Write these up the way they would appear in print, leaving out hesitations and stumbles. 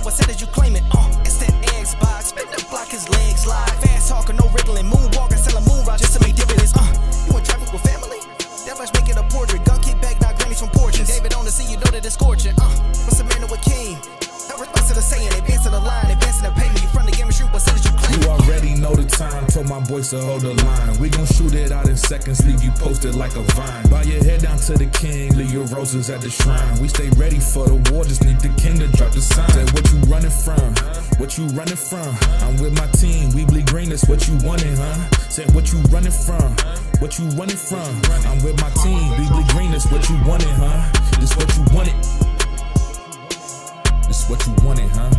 percentage you claiming? It's that Xbox, spin the block, his legs slide. Fast talker, no wriggling, moonwalking, selling moon rock just to make dividends. You in traffic with family? That much make it a portrait. Gun kick back, knock grannies from porches. David on the scene, you know that it's scorching. What's a man with king? No response to the saying, advancing the line, advancing the payment. You front the game and shoot percentage you claim. You already know the time, told my boys to hold the line. We gon' shoot it out in seconds, leave you posted like a vine. Bow your head down to the king, leave your roses at the shrine. We stay ready for the war, just need the king to drop the sign. Say what you running from, what you running from? I'm with my team, we bleed green, that's what you wanted, huh? Say what you running from, what you running from? I'm with my team, we bleed green, that's what you wanted, huh? This what you wanted. This what you wanted, huh?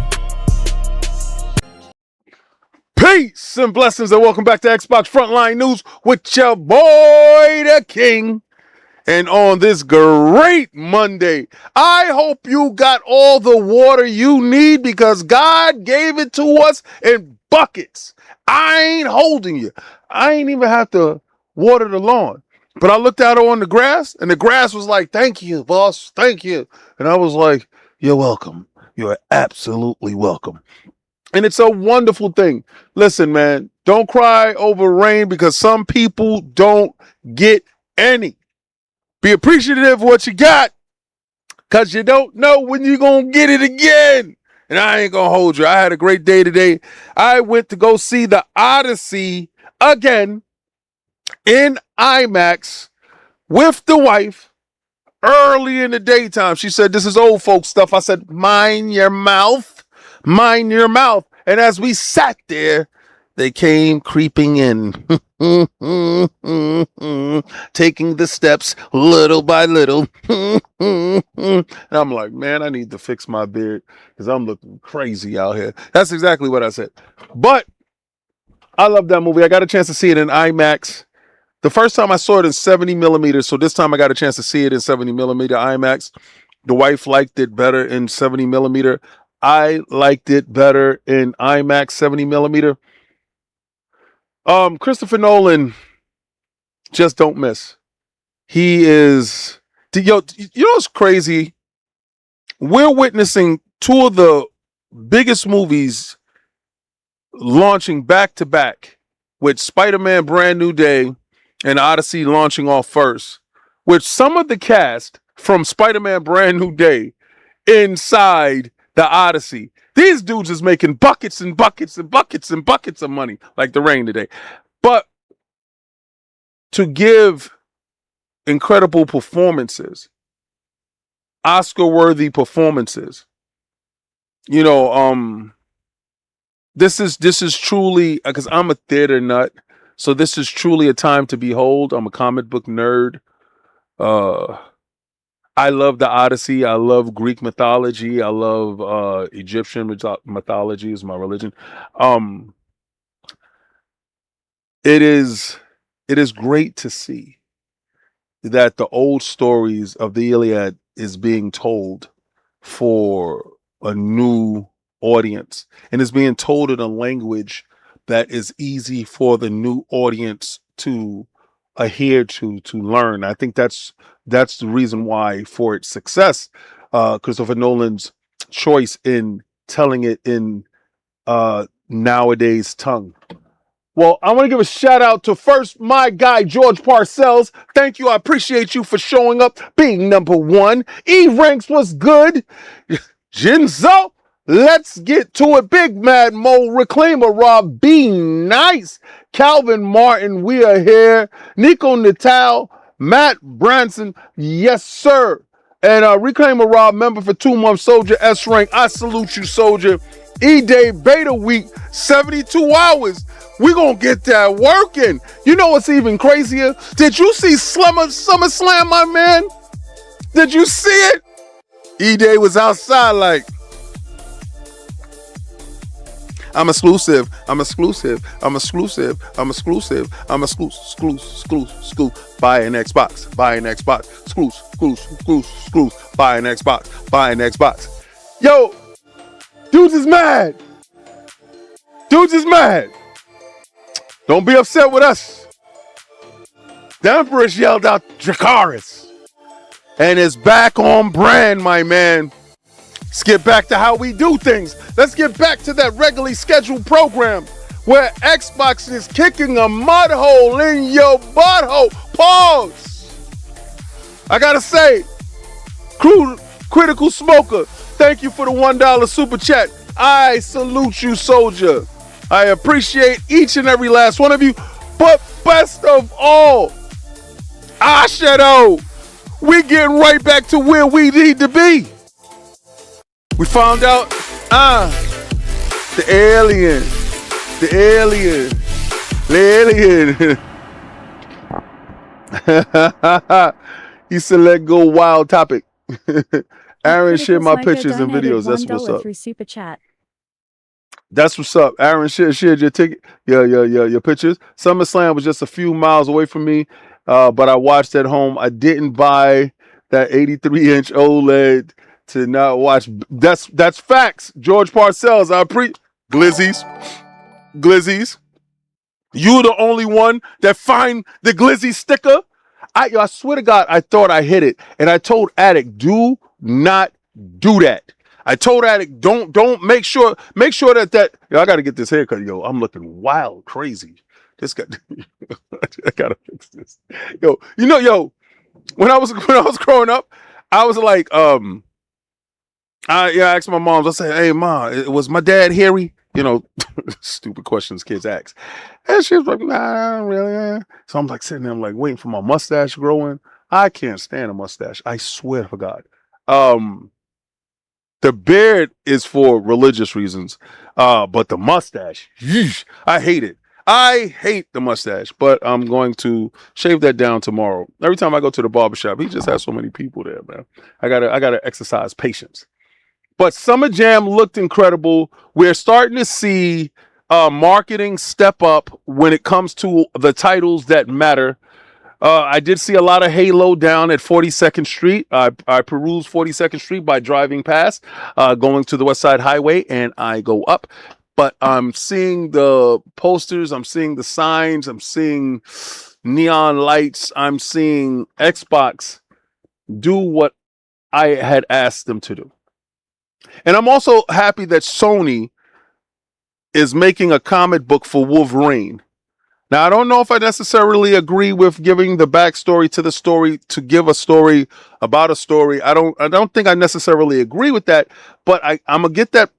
Peace and blessings and welcome back to Xbox Frontline News with your boy the King. And on this great Monday, I hope you got all the water you need because God gave it to us in buckets. I ain't holding you. I ain't even have to water the lawn. But I looked out on the grass and the grass was like, thank you, boss. Thank you. And I was like, you're welcome. You're absolutely welcome. And it's a wonderful thing. Listen, man, don't cry over rain because some people don't get any. Be appreciative of what you got because you don't know when you're going to get it again. And I ain't going to hold you. I had a great day today. I went to go see the Odyssey again in IMAX with the wife early in the daytime. She said, this is old folks stuff. I said, mind your mouth. Mind your mouth. And as we sat there, they came creeping in, taking the steps little by little. And I'm like, man, I need to fix my beard because I'm looking crazy out here. That's exactly what I said. But I love that movie. I got a chance to see it in IMAX. The first time I saw it in 70 millimeters. So this time I got a chance to see it in 70 millimeter IMAX. The wife liked it better in 70 millimeter. I liked it better in IMAX 70 millimeter. Christopher Nolan just don't miss. He is, you know what's crazy? We're witnessing two of the biggest movies launching back to back with Spider-Man Brand New Day and Odyssey launching off first, with some of the cast from Spider-Man Brand New Day inside the Odyssey. These dudes is making buckets and buckets and buckets and buckets of money like the rain today. But to give incredible performances, Oscar-worthy performances, you know, this is truly, because I'm a theater nut, so this is truly a time to behold. I'm a comic book nerd. I love the Odyssey. I love Greek mythology. I love Egyptian mythology is my religion. It is great to see that the old stories of the Iliad is being told for a new audience, and is being told in a language that is easy for the new audience to adhere to learn. I think that's the reason why for its success, Christopher Nolan's choice in telling it in nowadays tongue. Well, I want to give a shout out to first my guy George Parcells. Thank you. I appreciate you for showing up, being number one. E-Ranks was good. Jinzo, let's get to it. Big Mad Mo, Reclaimer Rob, be nice. Calvin Martin, we are here. Nico Natal, Matt Branson, yes sir. And Reclaimer Rob, member for 2 months, Soldier S rank. I salute you, Soldier. E-Day Beta Week, 72 hours. We gonna get that working. You know what's even crazier? Did you see SummerSlam, my man? Did you see it? E-Day was outside like, I'm exclusive. Buy an Xbox. Buy an Xbox. Yo, dudes is mad. Don't be upset with us. The Empress yelled out Dracarys. And it's back on brand, my man. Let's get back to how we do things. Let's get back to that regularly scheduled program where Xbox is kicking a mud hole in your butthole. Pause. I gotta say, Critical Smoker, thank you for the $1 super chat. I salute you, soldier. I appreciate each and every last one of you. But best of all, Shadow, we getting right back to where we need to be. We found out, the alien. He said, let go wild topic. Aaron shared my pictures and videos. That's what's up. Through super chat. That's what's up. Aaron shared your ticket. Your pictures. SummerSlam was just a few miles away from me, but I watched at home. I didn't buy that 83-inch OLED to not watch. That's facts. George Parcells, Glizzies. You the only one that find the Glizzy sticker. I swear to God, I thought I hit it, and I told Addict, do not do that. I told Addict, don't make sure that I got to get this haircut, yo. I'm looking wild, crazy. This guy, I gotta fix this, yo. When I was growing up, I was like, I asked my mom. I said, hey, Mom, was my dad hairy? Stupid questions kids ask. And she was like, nah, really. So I'm like sitting there, I'm like waiting for my mustache growing. I can't stand a mustache. I swear to God. The beard is for religious reasons. But the mustache, yeesh, I hate it. I hate the mustache, but I'm going to shave that down tomorrow. Every time I go to the barbershop, he just has so many people there, man. I gotta exercise patience. But Summer Jam looked incredible. We're starting to see marketing step up when it comes to the titles that matter. I did see a lot of Halo down at 42nd Street. I perused 42nd Street by driving past, going to the West Side Highway, and I go up. But I'm seeing the posters, I'm seeing the signs, I'm seeing neon lights, I'm seeing Xbox do what I had asked them to do. And I'm also happy that Sony is making a comic book for Wolverine. Now, I don't know if I necessarily agree with giving the backstory to the story to give a story about a story. I don't think I necessarily agree with that, but I'm gonna get that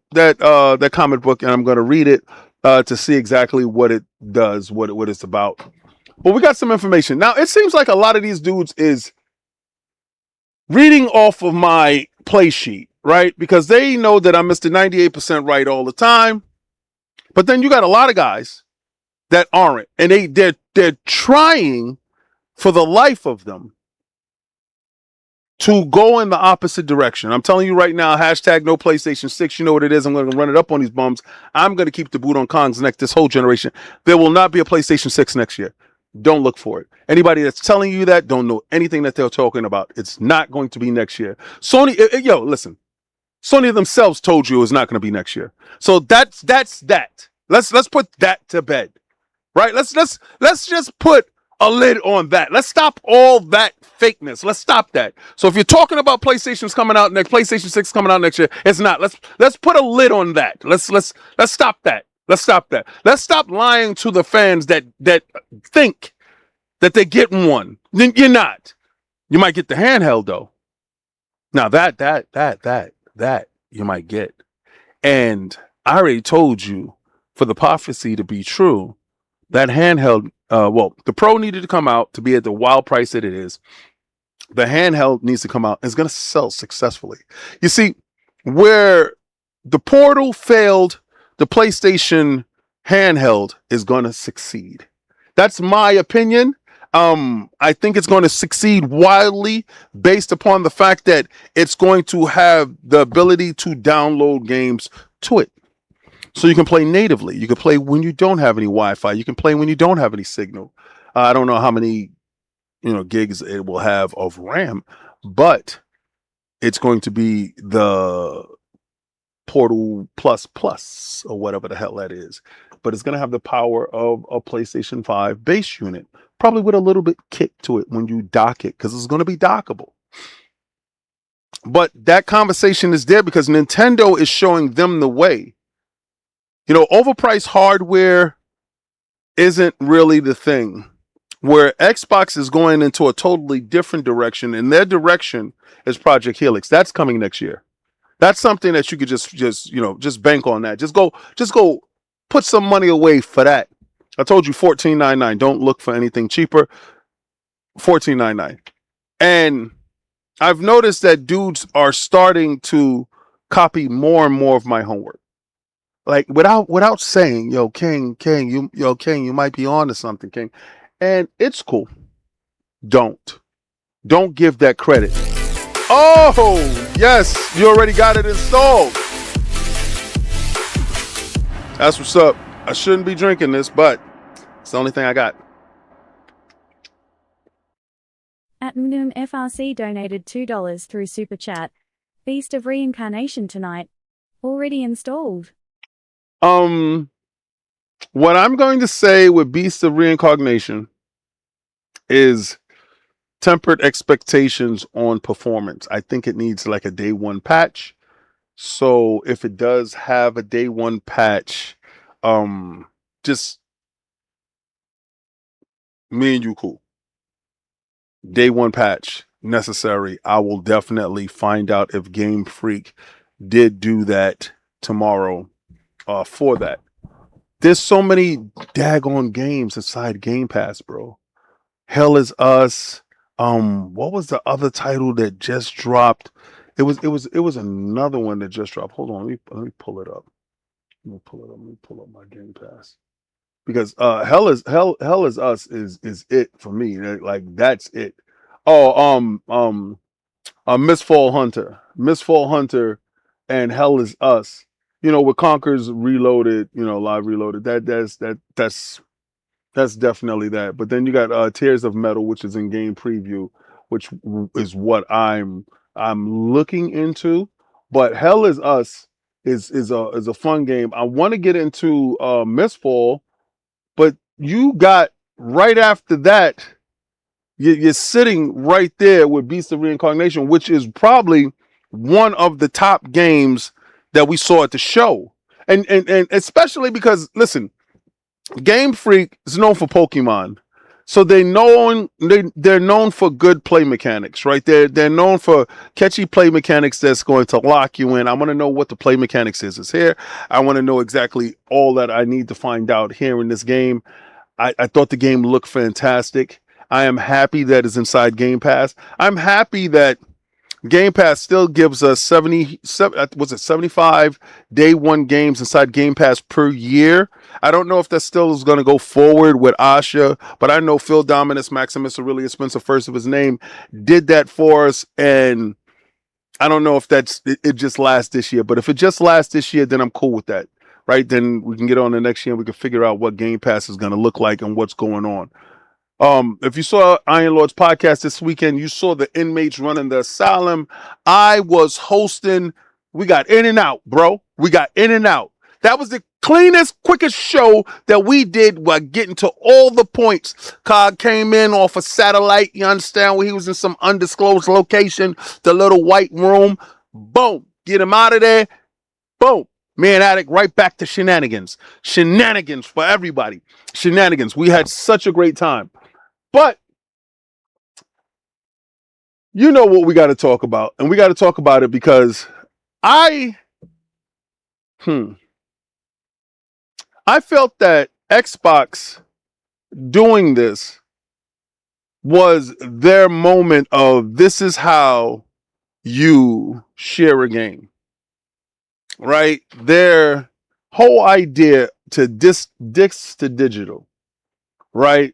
comic book and I'm gonna read it to see exactly what it does, what it's about. But we got some information. Now, it seems like a lot of these dudes is reading off of my play sheet, right? Because they know that I'm Mr. 98% right all the time. But then you got a lot of guys that aren't, and they're trying for the life of them to go in the opposite direction. I'm telling you right now, hashtag no PlayStation 6. You know what it is. I'm going to run it up on these bums. I'm going to keep the boot on Kong's neck this whole generation. There will not be a PlayStation 6 next year. Don't look for it. Anybody that's telling you that don't know anything that they're talking about. It's not going to be next year. Sony, listen. Sony themselves told you it was not going to be next year. So that's that. Let's put that to bed. Right? Let's just put a lid on that. Let's stop all that fakeness. Let's stop that. So if you're talking about PlayStation 6 coming out next year, it's not. Let's put a lid on that. Let's stop that. Let's stop that. Let's stop lying to the fans that think that they're getting one. You're not. You might get the handheld though. Now that you might get. And I already told you, for the prophecy to be true, that handheld, the Pro needed to come out to be at the wild price that it is. The handheld needs to come out. It's going to sell successfully. You see, where the Portal failed, the PlayStation handheld is going to succeed. That's my opinion. I think it's going to succeed wildly based upon the fact that it's going to have the ability to download games to it. So you can play natively. You can play when you don't have any Wi-Fi. You can play when you don't have any signal. I don't know how many, gigs it will have of RAM, but it's going to be the Portal Plus or whatever the hell that is. But it's going to have the power of a PlayStation 5 base unit, probably with a little bit kick to it when you dock it, because it's going to be dockable. But that conversation is there because Nintendo is showing them the way. You know, overpriced hardware isn't really the thing. Where Xbox is going into a totally different direction, and their direction is Project Helix. That's coming next year. That's something that you could just bank on that. Just go put some money away for that. I told you $14.99. Don't look for anything cheaper. $14.99. And I've noticed that dudes are starting to copy more and more of my homework. Like without saying, yo, King, you might be on to something, King. And it's cool. Don't give that credit. Oh, yes, you already got it installed. That's what's up. I shouldn't be drinking this, but it's the only thing I got. At Mnum FRC donated $2 through Super Chat. Feast of Reincarnation tonight. Already installed. What I'm going to say with Beast of Reincarnation is tempered expectations on performance. I think it needs like a day one patch. So if it does have a day one patch, just me and you cool. Day one patch necessary. I will definitely find out if Game Freak did do that tomorrow for that. There's so many daggone games inside Game Pass, bro. Hell is Us. What was the other title that just dropped? It was another one that just dropped. Hold on, let me pull it up. Let me pull up my Game Pass. Because Hell is Us is it for me. Like that's it. Oh, Mistfall Hunter and Hell is Us. You know, with Conker's Reloaded, you know, Live Reloaded. That's definitely that. But then you got Tears of Metal, which is in game preview, which is what I'm looking into. But Hell is Us is a fun game. I want to get into Mistfall, but you got right after that, you're sitting right there with Beast of Reincarnation, which is probably one of the top games that we saw at the show. And especially because, listen, Game Freak is known for Pokemon. So they're known for good play mechanics, right? They're known for catchy play mechanics that's going to lock you in. I want to know what the play mechanics is here. I want to know exactly all that I need to find out here in this game. I thought the game looked fantastic. I am happy that it's inside Game Pass. I'm happy that Game Pass still gives us 75 day one games inside Game Pass per year. I don't know if that still is going to go forward with Asha, but I know Phil Dominus Maximus Aurelius Spencer, first of his name, did that for us. And I don't know if it just lasts this year, but if it just lasts this year, then I'm cool with that, right? Then we can get on the next year and we can figure out what Game Pass is going to look like and what's going on. If you saw Iron Lord's podcast this weekend, you saw the inmates running the asylum. I was hosting. We got in and out, bro. We got in and out. That was the cleanest, quickest show that we did while getting to all the points. Cog came in off a satellite, you understand, where he was in some undisclosed location, the little white room. Boom. Get him out of there. Boom. Man Addict right back to shenanigans. Shenanigans for everybody. Shenanigans. We had such a great time. But you know what we got to talk about, and we got to talk about it because I felt that Xbox doing this was their moment of this is how you share a game, right? Their whole idea to disc to digital, right?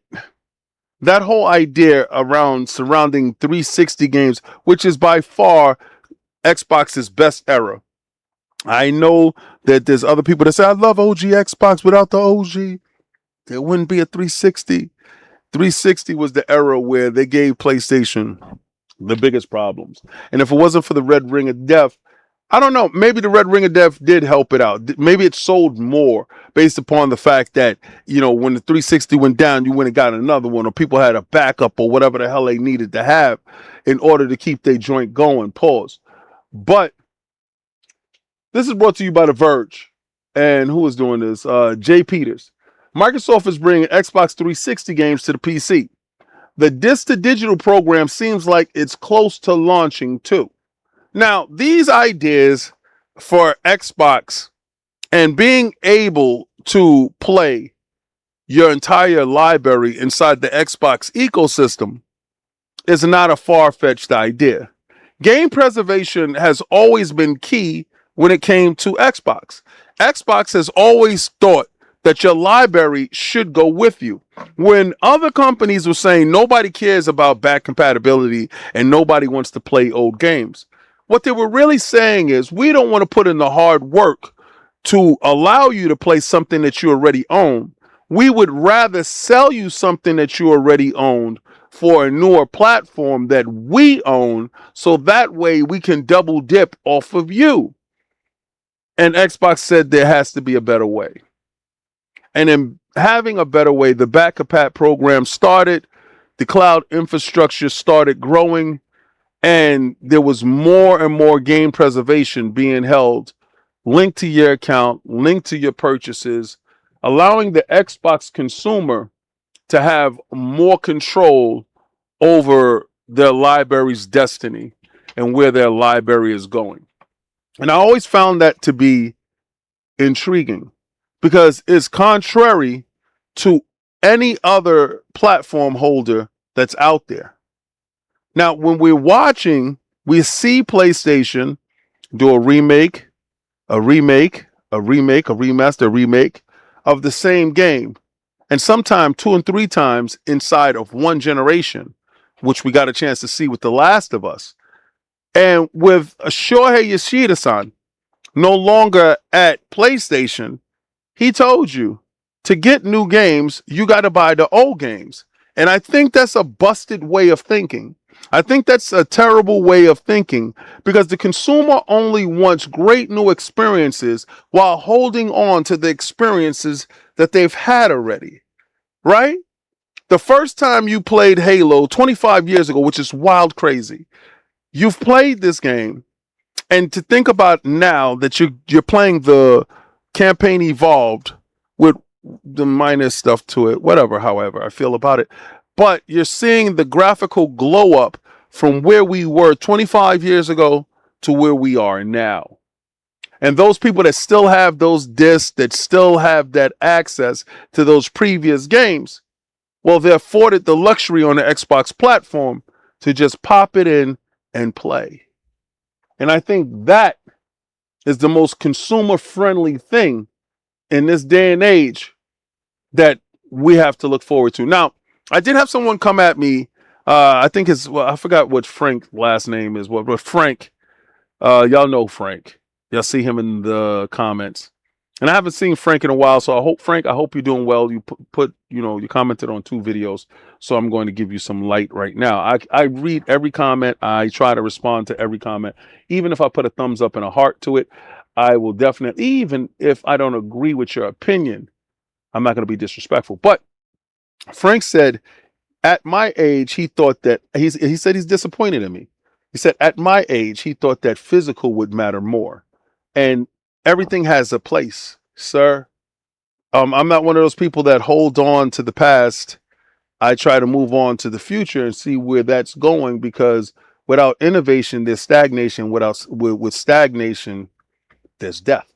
That whole idea around surrounding 360 games, which is by far Xbox's best era. I know that there's other people that say, I love OG Xbox. Without the OG, there wouldn't be a 360. 360 was the era where they gave PlayStation the biggest problems. And if it wasn't for the Red Ring of Death, I don't know, maybe the Red Ring of Death did help it out. Maybe it sold more based upon the fact that, you know, when the 360 went down, you went and got another one, or people had a backup or whatever the hell they needed to have in order to keep their joint going. Pause. But this is brought to you by The Verge. And who is doing this? Jay Peters. Microsoft is bringing Xbox 360 games to the PC. The disc to digital program seems like it's close to launching too. Now, these ideas for Xbox and being able to play your entire library inside the Xbox ecosystem is not a far-fetched idea. Game preservation has always been key when it came to Xbox. Xbox has always thought that your library should go with you. When other companies were saying nobody cares about back compatibility and nobody wants to play old games, what they were really saying is we don't want to put in the hard work to allow you to play something that you already own. We would rather sell you something that you already owned for a newer platform that we own, so that way we can double dip off of you. And Xbox said there has to be a better way. And in having a better way, the back-compat program started, the cloud infrastructure started growing, and there was more and more game preservation being held, linked to your account, linked to your purchases, allowing the Xbox consumer to have more control over their library's destiny and where their library is going. And I always found that to be intriguing because it's contrary to any other platform holder that's out there. Now, when we're watching, we see PlayStation do a remake, a remaster, a remake of the same game. And sometimes 2 and 3 times inside of one generation, which we got a chance to see with The Last of Us. And with Shohei Yoshida-san no longer at PlayStation, he told you to get new games, you got to buy the old games. And I think that's a busted way of thinking. I think that's a terrible way of thinking because the consumer only wants great new experiences while holding on to the experiences that they've had already, right? The first time you played Halo 25 years ago, which is wild crazy, you've played this game, and to think about now that you're playing the campaign evolved with the minor stuff to it, whatever, however I feel about it, but you're seeing the graphical glow up from where we were 25 years ago to where we are now. And those people that still have those discs, that still have that access to those previous games, well, they're afforded the luxury on the Xbox platform to just pop it in and play. And I think that is the most consumer-friendly thing in this day and age that we have to look forward to. Now, I did have someone come at me. I think I forgot what Frank's last name is. But Frank, y'all know Frank. Y'all see him in the comments. And I haven't seen Frank in a while, so I hope you're doing well. You you commented on 2 videos, so I'm going to give you some light right now. I read every comment. I try to respond to every comment. Even if I put a thumbs up and a heart to it, I will definitely, even if I don't agree with your opinion, I'm not going to be disrespectful. But Frank said, at my age, he thought that, he said he's disappointed in me. He said, at my age, he thought that physical would matter more. And everything has a place, sir. I'm not one of those people that hold on to the past. I try to move on to the future and see where that's going, because without innovation, there's stagnation. With stagnation, there's death.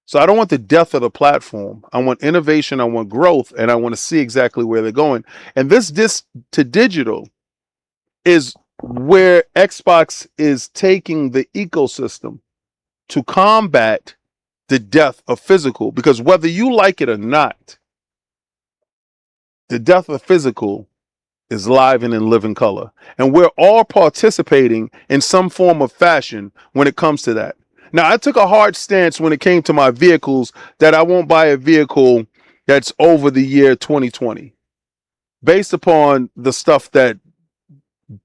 So I don't want the death of the platform. I want innovation, I want growth, and I want to see exactly where they're going. And this disc to digital is where Xbox is taking the ecosystem to combat the death of physical, because whether you like it or not, the death of physical is live and in living color. And we're all participating in some form of fashion when it comes to that. Now, I took a hard stance when it came to my vehicles that I won't buy a vehicle that's over the year 2020, based upon the stuff that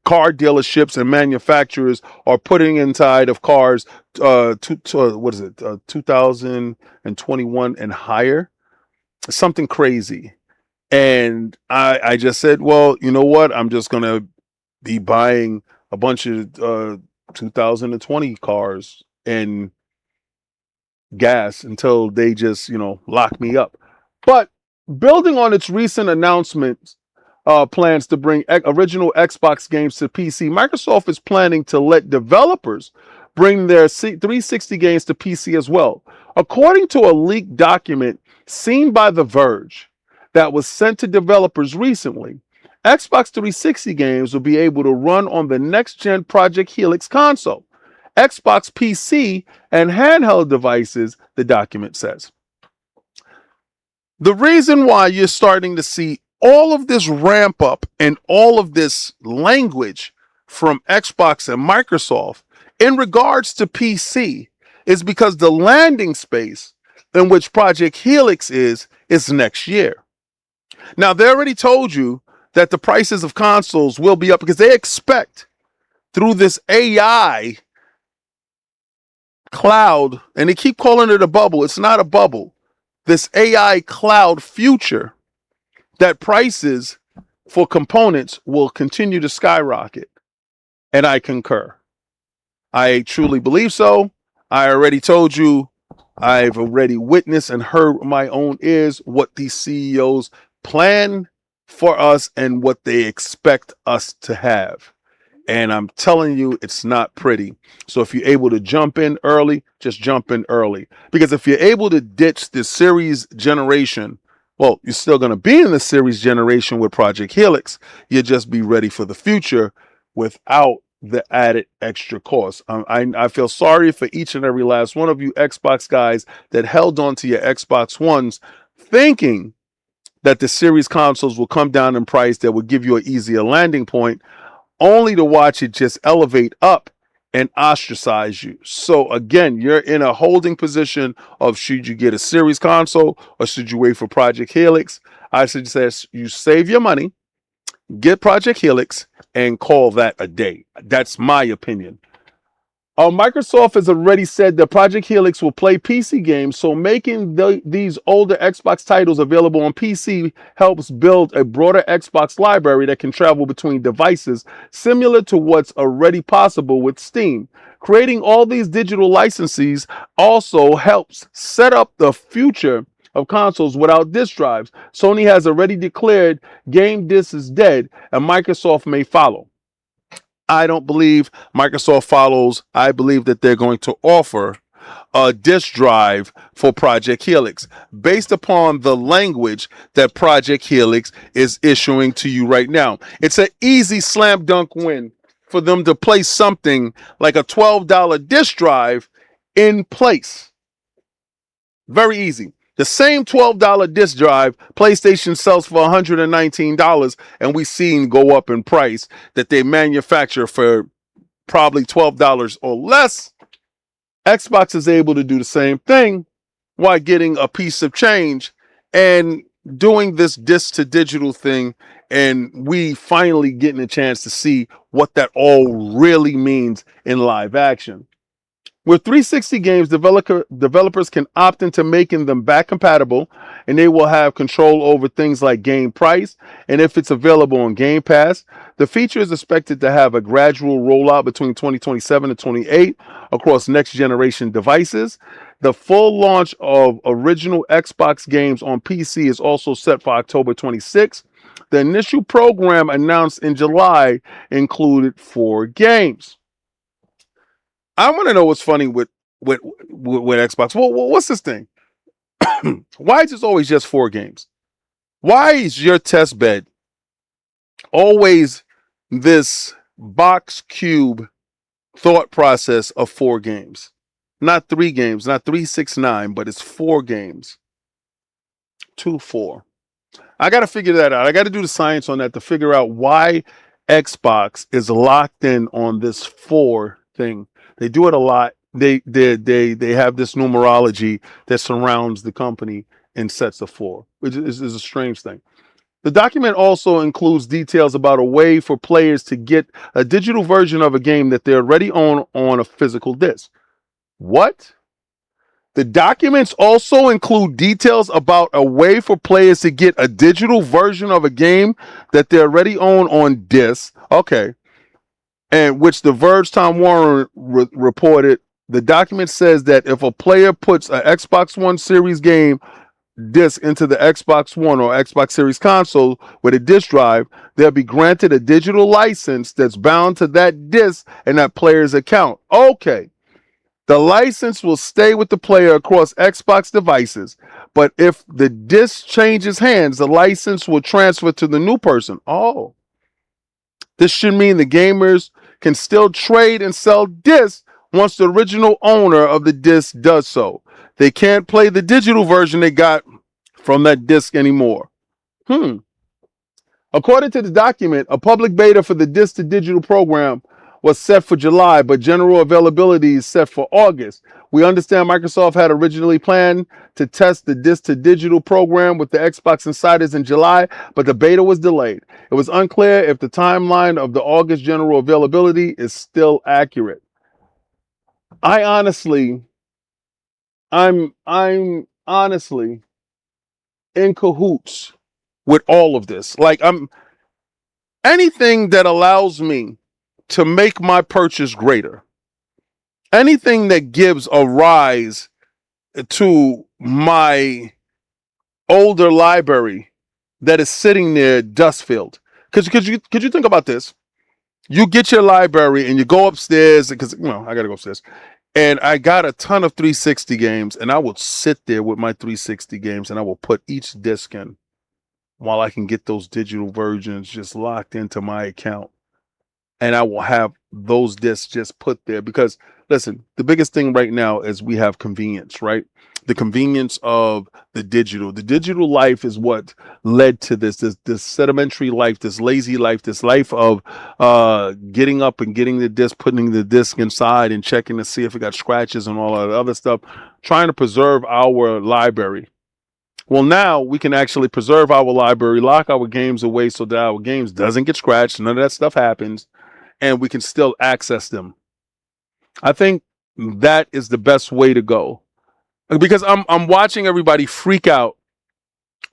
car dealerships and manufacturers are putting inside of cars, 2021 and higher, something crazy. And I just said, well, you know what? I'm just going to be buying a bunch of 2020 cars and gas until they just, lock me up. But building on its recent announcements, plans to bring original Xbox games to PC, Microsoft is planning to let developers bring their 360 games to PC as well. According to a leaked document seen by The Verge that was sent to developers recently, Xbox 360 games will be able to run on the next-gen Project Helix console, Xbox PC, and handheld devices, the document says. The reason why you're starting to see all of this ramp up and all of this language from Xbox and Microsoft in regards to PC is because the landing space in which Project Helix is next year. Now, they already told you that the prices of consoles will be up because they expect through this AI cloud, and they keep calling it a bubble. It's not a bubble. This AI cloud future, that prices for components will continue to skyrocket. And I concur. I truly believe so. I already told you, I've already witnessed and heard with my own ears what these CEOs plan for us and what they expect us to have. And I'm telling you, it's not pretty. So if you're able to jump in early, just jump in early. Because if you're able to ditch the series generation, well, you're still going to be in the series generation with Project Helix. You'll just be ready for the future without the added extra cost. I feel sorry for each and every last one of you Xbox guys that held on to your Xbox Ones thinking that the series consoles will come down in price that would give you an easier landing point, only to watch it just elevate up and ostracize you. So again, you're in a holding position of should you get a series console or should you wait for Project Helix? I suggest you save your money, get Project Helix, and call that a day. That's my opinion. Microsoft has already said that Project Helix will play PC games, so making these older Xbox titles available on PC helps build a broader Xbox library that can travel between devices, similar to what's already possible with Steam. Creating all these digital licenses also helps set up the future of consoles without disk drives. Sony has already declared game disc is dead, and Microsoft may follow. I don't believe Microsoft follows. I believe that they're going to offer a disk drive for Project Helix based upon the language that Project Helix is issuing to you right now. It's an easy slam dunk win for them to place something like a $12 disk drive in place. Very easy. The same $12 disk drive PlayStation sells for $119, and we've seen go up in price that they manufacture for probably $12 or less. Xbox is able to do the same thing while getting a piece of change and doing this disc to digital thing, and we finally getting a chance to see what that all really means in live action. With 360 games, developers can opt into making them back compatible, and they will have control over things like game price and if it's available on Game Pass. The feature is expected to have a gradual rollout between 2027 and 28 across next generation devices. The full launch of original Xbox games on PC is also set for October 26. The initial program announced in July included 4 games. I want to know what's funny with Xbox. Well, what's this thing? Why is it always just 4 games? Why is your test bed always this box cube thought process of 4 games? Not 3 games, not 3, 6, 9, but it's 4 games. 2, 4. I got to figure that out. I got to do the science on that to figure out why Xbox is locked in on this 4 thing. They do it a lot. They have this numerology that surrounds the company in sets of 4, which is a strange thing. The document also includes details about a way for players to get a digital version of a game that they already own on a physical disc. What? The documents also include details about a way for players to get a digital version of a game that they already own on disc. Okay. and which the Verge Tom Warren reported. The document says that if a player puts an Xbox One Series game disc into the Xbox One or Xbox Series console with a disc drive, they'll be granted a digital license that's bound to that disc and that player's account. Okay. The license will stay with the player across Xbox devices, but if the disc changes hands, the license will transfer to the new person. Oh. This should mean the gamers can still trade and sell discs once the original owner of the disc does so. They can't play the digital version they got from that disc anymore. According to the document, a public beta for the disc to digital program was set for July, but general availability is set for August. We understand Microsoft had originally planned to test the disc to digital program with the Xbox Insiders in July, but the beta was delayed. It was unclear if the timeline of the August general availability is still accurate. I'm honestly in cahoots with all of this. Like, I'm anything that allows me to make my purchase greater, anything that gives a rise to my older library that is sitting there dust filled. Could you think about this? You get your library and you go upstairs because I gotta go upstairs. And I got a ton of 360 games, and I will sit there with my 360 games and I will put each disc in while I can get those digital versions just locked into my account. And I will have those discs just put there because, listen, the biggest thing right now is we have convenience, right? The convenience of the digital. The digital life is what led to this sedimentary life, this lazy life, this life of getting up and getting the disc, putting the disc inside and checking to see if it got scratches and all that other stuff, trying to preserve our library. Well, now we can actually preserve our library, lock our games away so that our games doesn't get scratched, none of that stuff happens, and we can still access them. I think that is the best way to go. Because I'm watching everybody freak out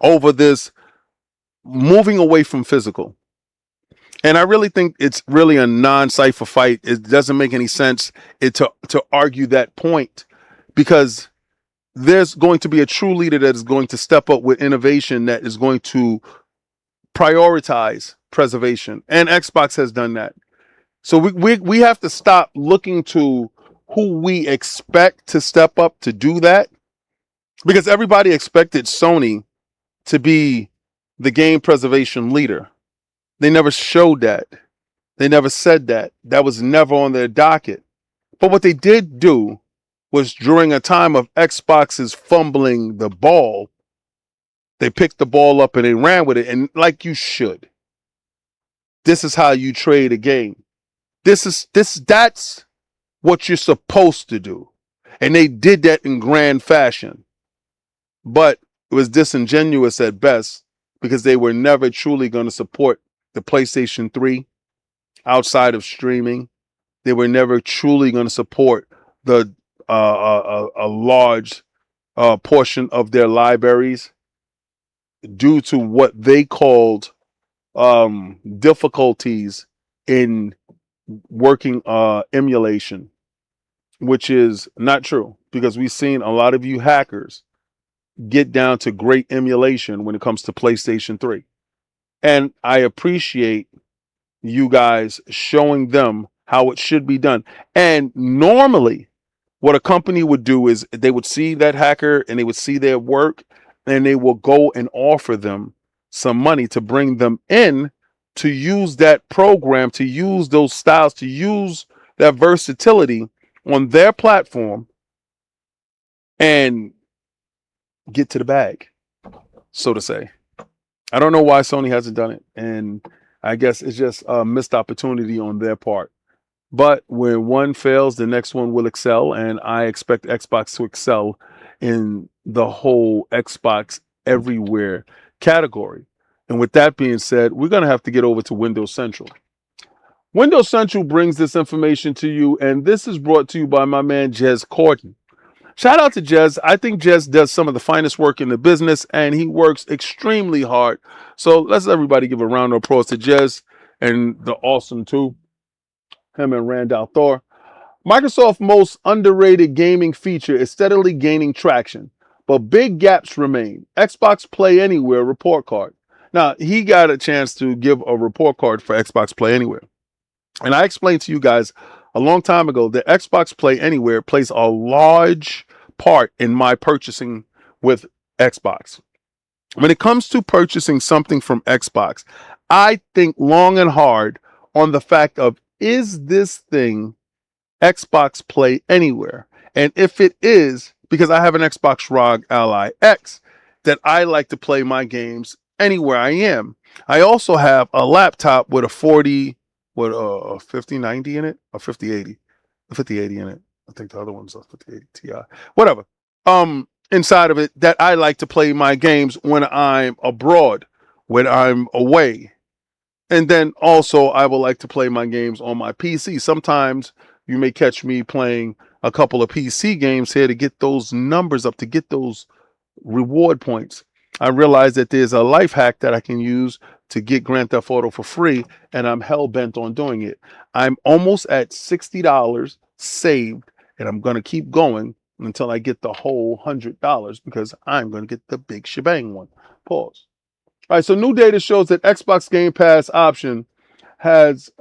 over this moving away from physical. And I really think it's really a non-cipher fight. It doesn't make any sense to argue that point, because there's going to be a true leader that is going to step up with innovation that is going to prioritize preservation. And Xbox has done that. So we have to stop looking to who we expect to step up to do that, because everybody expected Sony to be the game preservation leader. They never showed that. They never said that. That was never on their docket. But what they did do was, during a time of Xbox's fumbling the ball, they picked the ball up and they ran with it. And like you should. This is how you trade a game. That's what you're supposed to do. And they did that in grand fashion. But it was disingenuous at best, because they were never truly going to support the PlayStation 3 outside of streaming. They were never truly going to support the a large portion of their libraries due to what they called difficulties in working emulation, which is not true, because we've seen a lot of you hackers get down to great emulation when it comes to PlayStation 3. And I appreciate you guys showing them how it should be done. And normally what a company would do is they would see that hacker and they would see their work, and they will go and offer them some money to bring them in to use that program, to use those styles, to use that versatility on their platform and get to the bag, so to say. I don't know why Sony hasn't done it, and I guess it's just a missed opportunity on their part. But when one fails, the next one will excel, and I expect Xbox to excel in the whole Xbox everywhere category. And with that being said, we're going to have to get over to Windows Central. Windows Central brings this information to you, and this is brought to you by my man Jez Corden. Shout out to Jez. I think Jez does some of the finest work in the business, and he works extremely hard. So let's everybody give a round of applause to Jez and the awesome too. him and Randall Thor. Microsoft's most underrated gaming feature is steadily gaining traction, but big gaps remain. Xbox Play Anywhere report card. Now, he got a chance to give a report card for Xbox Play Anywhere. And I explained to you guys a long time ago that Xbox Play Anywhere plays a large part in my purchasing with Xbox. When it comes to purchasing something from Xbox, I think long and hard on the fact of, is this thing Xbox Play Anywhere? And if it is, because I have an Xbox ROG Ally X, that I like to play my games anywhere I am. I also have a laptop with a 5090 in it, a 5080, a 5080 in it. I think the other one's a 5080 Ti. Whatever. Inside of it, that I like to play my games when I'm abroad, when I'm away. And then also I will like to play my games on my PC. Sometimes you may catch me playing a couple of PC games here to get those numbers up, to get those reward points. I realize that there's a life hack that I can use to get Grand Theft Auto for free, and I'm hell bent on doing it. I'm almost at $60 saved, and I'm going to keep going until I get the whole $100, because I'm going to get the big shebang one. Pause. All right, so new data shows that Xbox Game Pass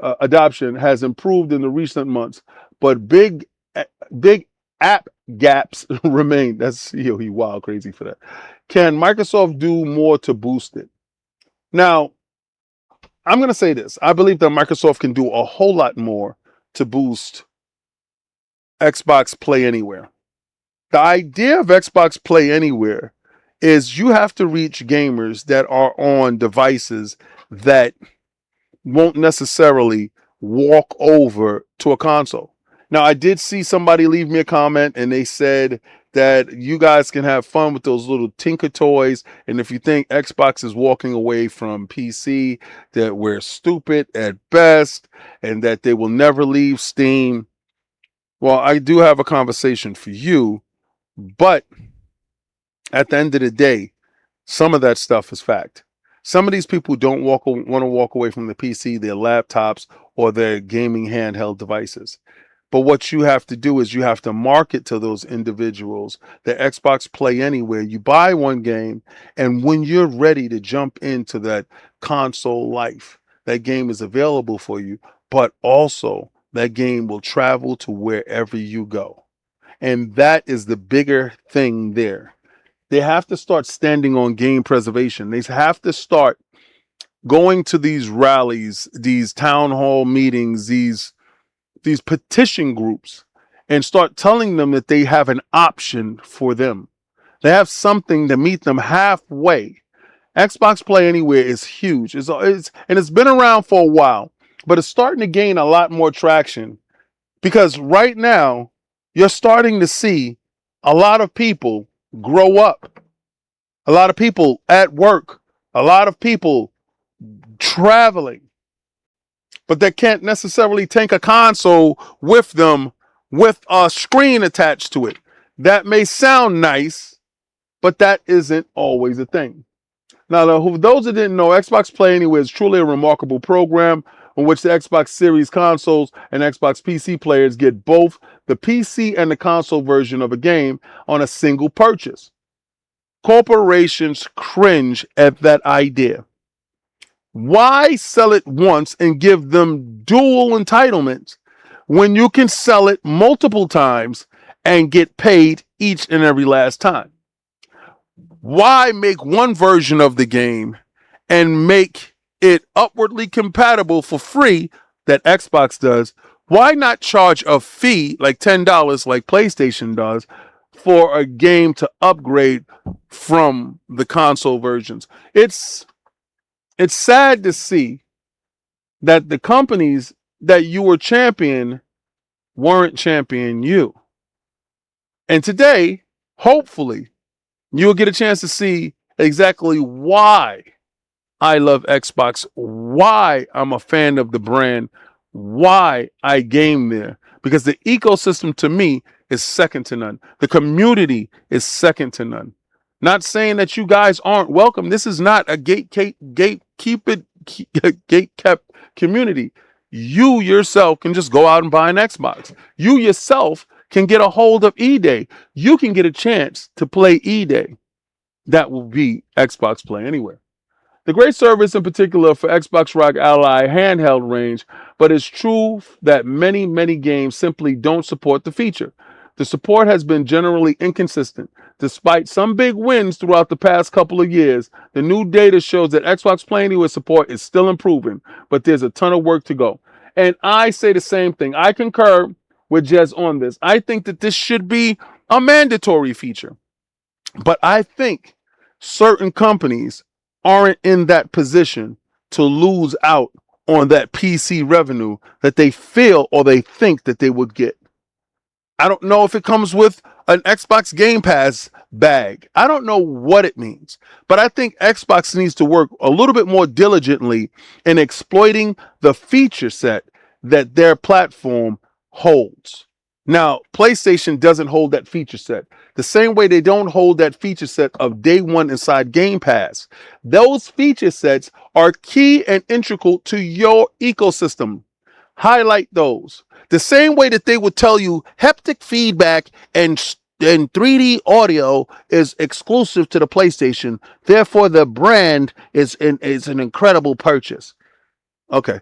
adoption has improved in the recent months, but big app gaps remain. That's he wild crazy for that. Can Microsoft do more to boost it? Now, I'm going to say this. I believe that Microsoft can do a whole lot more to boost Xbox Play Anywhere. The idea of Xbox Play Anywhere is you have to reach gamers that are on devices that won't necessarily walk over to a console. Now, I did see somebody leave me a comment, and they said that you guys can have fun with those little Tinker toys, and if you think Xbox is walking away from PC, that we're stupid at best, and that they will never leave Steam. Well, I do have a conversation for you, but at the end of the day, some of that stuff is fact. Some of these people don't want to walk away from the PC, their laptops, or their gaming handheld devices. But what you have to do is you have to market to those individuals the Xbox Play Anywhere. You buy one game, and when you're ready to jump into that console life, that game is available for you, but also that game will travel to wherever you go. And that is the bigger thing there. They have to start standing on game preservation. They have to start going to these rallies, these town hall meetings, these petition groups, and start telling them that they have an option for them. They have something to meet them halfway. Xbox Play Anywhere is huge. It's been around for a while, but it's starting to gain a lot more traction, because right now you're starting to see a lot of people grow up, a lot of people at work, a lot of people traveling, but they can't necessarily take a console with them with a screen attached to it. That may sound nice, but that isn't always a thing. Now, for those that didn't know, Xbox Play Anywhere is truly a remarkable program in which the Xbox Series consoles and Xbox PC players get both the PC and the console version of a game on a single purchase. Corporations cringe at that idea. Why sell it once and give them dual entitlements when you can sell it multiple times and get paid each and every last time? Why make one version of the game and make it upwardly compatible for free that Xbox does? Why not charge a fee like $10 like PlayStation does for a game to upgrade from the console versions? It's sad to see that the companies that you were championing weren't championing you. And today, hopefully, you'll get a chance to see exactly why I love Xbox, why I'm a fan of the brand, why I game there. Because the ecosystem to me is second to none. The community is second to none. Not saying that you guys aren't welcome. This is not a gatekept community. you yourself can just go out and buy an Xbox. You yourself can get a hold of E-Day. You can get a chance to play E-Day. That will be Xbox Play Anywhere. The great service in particular for Xbox Rock Ally handheld range, but it's true that many games simply don't support the feature. The support has been generally inconsistent. Despite some big wins throughout the past couple of years, the new data shows that Xbox Play Anywhere support is still improving, but there's a ton of work to go. And I say the same thing. I concur with Jez on this. I think that this should be a mandatory feature. But I think certain companies aren't in that position to lose out on that PC revenue that they feel or they think that they would get. I don't know if it comes with an Xbox Game Pass bag. I don't know what it means, but I think Xbox needs to work a little bit more diligently in exploiting the feature set that their platform holds. Now, PlayStation doesn't hold that feature set. The same way they don't hold that feature set of day one inside Game Pass. Those feature sets are key and integral to your ecosystem. Highlight those. The same way that they would tell you haptic feedback and 3D audio is exclusive to the PlayStation. Therefore, the brand is an incredible purchase. Okay.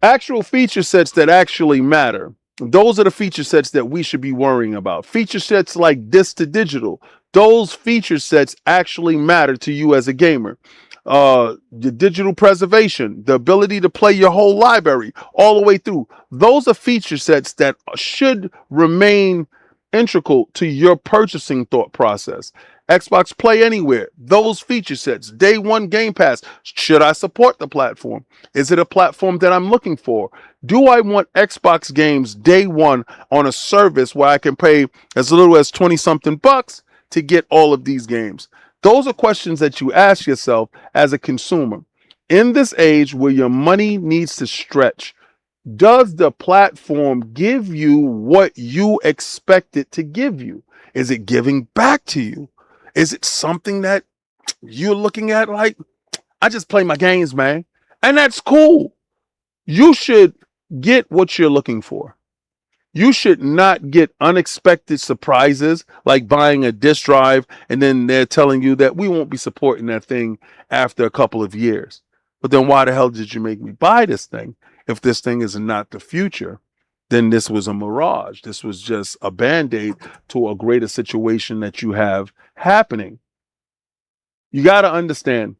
Actual feature sets that actually matter. Those are the feature sets that we should be worrying about. Feature sets like disc to digital. Those feature sets actually matter to you as a gamer. The digital preservation, the ability to play your whole library all the way through. Those are feature sets that should remain integral to your purchasing thought process. Xbox Play Anywhere, those feature sets, day one Game Pass. Should I support the platform? Is it a platform that I'm looking for? Do I want Xbox games day one on a service where I can pay as little as 20 something bucks to get all of these games? Those are questions that you ask yourself as a consumer. In this age where your money needs to stretch, does the platform give you what you expect it to give you? Is it giving back to you? Is it something that you're looking at like, I just play my games, man? And that's cool. You should get what you're looking for. You should not get unexpected surprises like buying a disk drive and then they're telling you that we won't be supporting that thing after a couple of years. But then why the hell did you make me buy this thing? If this thing is not the future, then this was a mirage. This was just a band-aid to a greater situation that you have happening. You got to understand,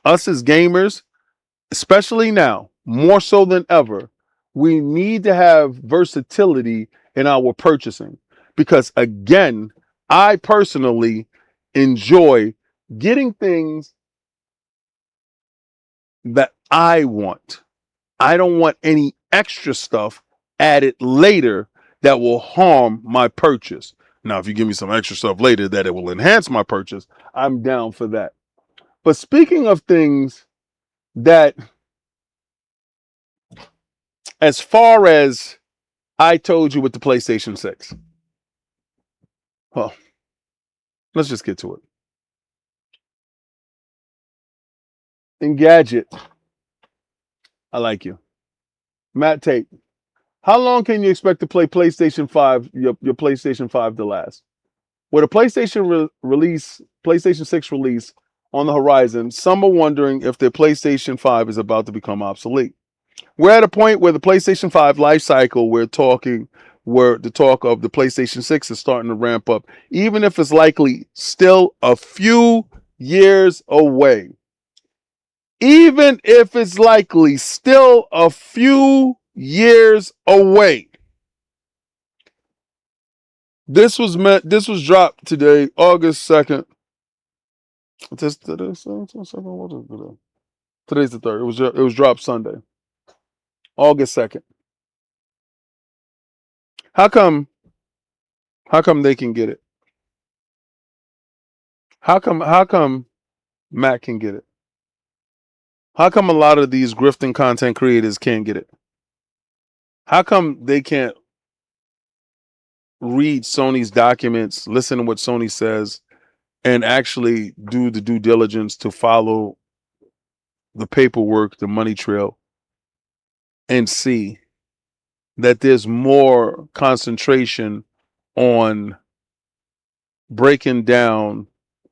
us as gamers, especially now, more so than ever, we need to have versatility in our purchasing. Because again, I personally enjoy getting things that I want. I don't want any extra stuff added later that will harm my purchase. Now, if you give me some extra stuff later that it will enhance my purchase, I'm down for that. But speaking of things that, as far as I told you with the PlayStation 6, well, let's just get to it. Engadget, I like you. Matt Tate, how long can you expect to play PlayStation 5, your PlayStation 5 to last? With a PlayStation PlayStation 6 release on the horizon, some are wondering if the PlayStation 5 is about to become obsolete. We're at a point where the PlayStation 5 life cycle, where the talk of the PlayStation 6 is starting to ramp up, even if it's likely still a few years away. Even if it's likely still a few years away. This was dropped today, August 2nd. Today's the 3rd. It was dropped Sunday, August 2nd. How come they can get it? How come Matt can get it? How come a lot of these grifting content creators can't get it? How come they can't read Sony's documents, listen to what Sony says, and actually do the due diligence to follow the paperwork, the money trail, and see that there's more concentration on breaking down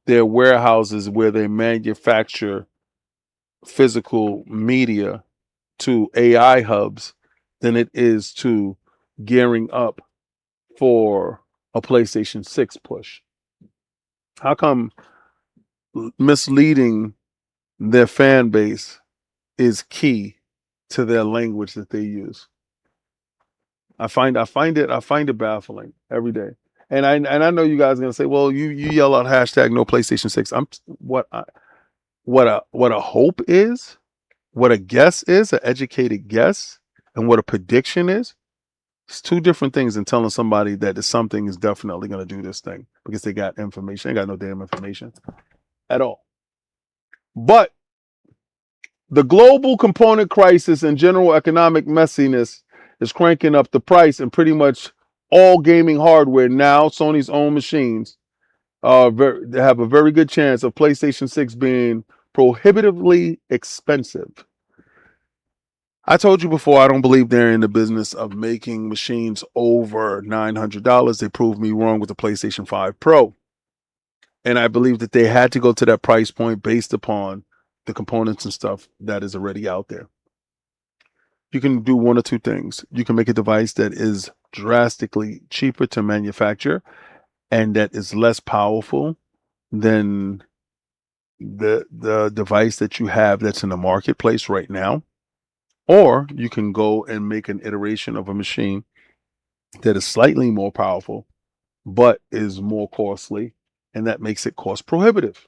their warehouses where they manufacture physical media to AI hubs than it is to gearing up for a PlayStation 6 push. How come misleading their fan base is key to their language that they use? I find it baffling every day. And I know you guys are gonna say, well, you yell out hashtag no PlayStation 6. What a hope is, what a guess is, an educated guess, and what a prediction is. It's two different things than telling somebody that something is definitely gonna do this thing because they got information. They got no damn information at all. But the global component crisis and general economic messiness is cranking up the price, and pretty much all gaming hardware now, Sony's own machines, they have a very good chance of PlayStation 6 being prohibitively expensive. I told you before, I don't believe they're in the business of making machines over $900. They proved me wrong with the PlayStation 5 Pro. And I believe that they had to go to that price point based upon the components and stuff that is already out there. You can do one or two things. You can make a device that is drastically cheaper to manufacture and that is less powerful than the device that you have that's in the marketplace right now. Or you can go and make an iteration of a machine that is slightly more powerful, but is more costly, and that makes it cost prohibitive.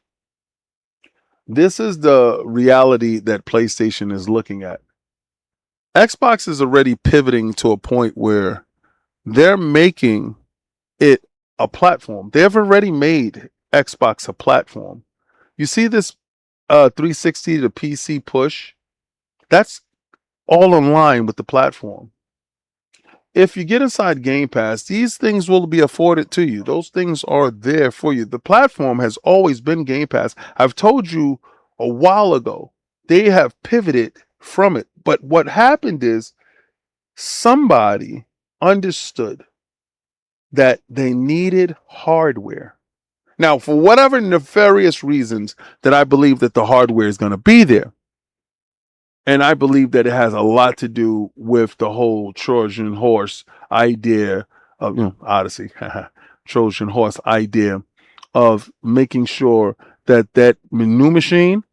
This is the reality that PlayStation is looking at. Xbox is already pivoting to a point where they're making it a platform. They've already made Xbox a platform. You see this 360 to PC push? That's all in line with the platform. If you get inside Game Pass, these things will be afforded to you. Those things are there for you. The platform has always been Game Pass. I've told you a while ago, they have pivoted from it. But what happened is somebody understood that they needed hardware. Now, for whatever nefarious reasons that I believe that the hardware is going to be there, and I believe that it has a lot to do with the whole Trojan horse idea of, Odyssey, Trojan horse idea of making sure that that new machine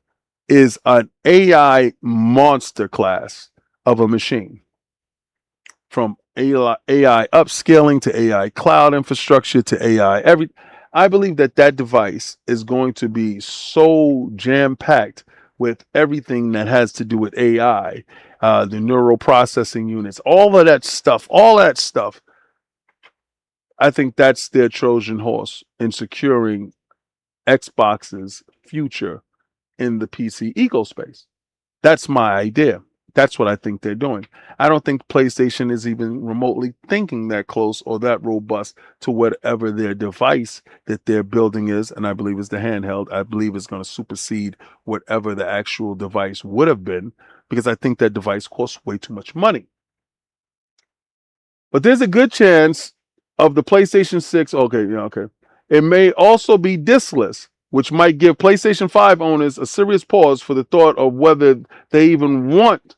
is an AI monster class of a machine. From AI upscaling to AI cloud infrastructure to AI I believe that that device is going to be so jam-packed with everything that has to do with AI, the neural processing units, all that stuff. I think that's their Trojan horse in securing Xbox's future in the PC ecospace. That's my idea. That's what I think they're doing. I don't think PlayStation is even remotely thinking that close or that robust to whatever their device that they're building is, and I believe is the handheld. I believe it's going to supersede whatever the actual device would have been, because I think that device costs way too much money. But there's a good chance of the PlayStation 6, okay. It may also be diskless, which might give PlayStation 5 owners a serious pause for the thought of whether they even want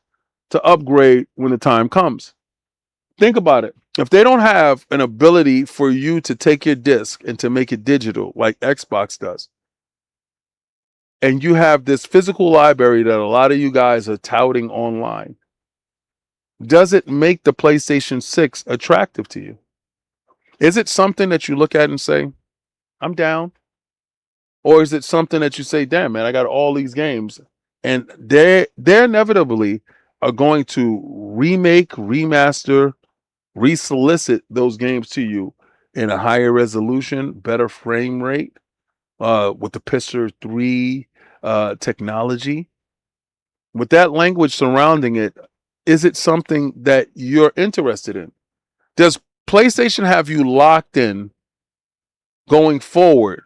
to upgrade when the time comes. Think about it. If they don't have an ability for you to take your disc and to make it digital like Xbox does, and you have this physical library that a lot of you guys are touting online, does it make the PlayStation 6 attractive to you? Is it something that you look at and say, I'm down? Or is it something that you say, damn, man, I got all these games, and they're inevitably are going to remake, remaster, resolicit those games to you in a higher resolution, better frame rate, with the Pisser 3 technology. With that language surrounding it, is it something that you're interested in? Does PlayStation have you locked in going forward,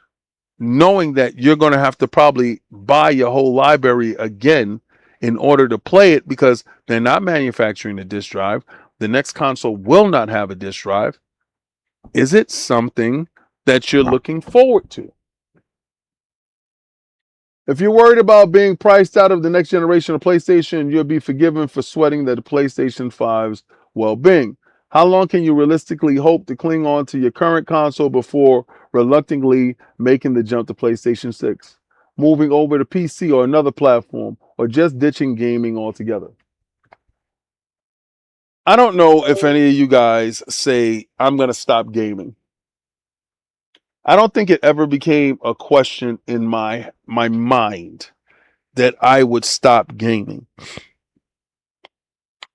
knowing that you're going to have to probably buy your whole library again in order to play it because they're not manufacturing a disk drive. The next console will not have a disk drive. Is it something that you're looking forward to? If you're worried about being priced out of the next generation of PlayStation, you'll be forgiven for sweating the PlayStation 5's well-being. How long can you realistically hope to cling on to your current console before reluctantly making the jump to PlayStation 6, moving over to PC or another platform, or just ditching gaming altogether? I don't know if any of you guys say, I'm going to stop gaming. I don't think it ever became a question in my mind that I would stop gaming.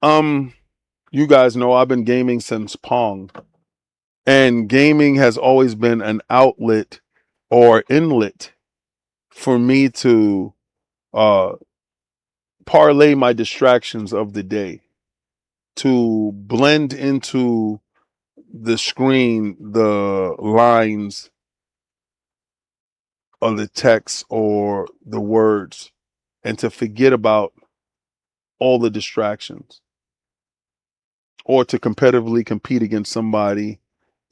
You guys know I've been gaming since Pong, and gaming has always been an outlet or inlet for me to parlay my distractions of the day, to blend into the screen, the lines of the text or the words, and to forget about all the distractions, or to competitively compete against somebody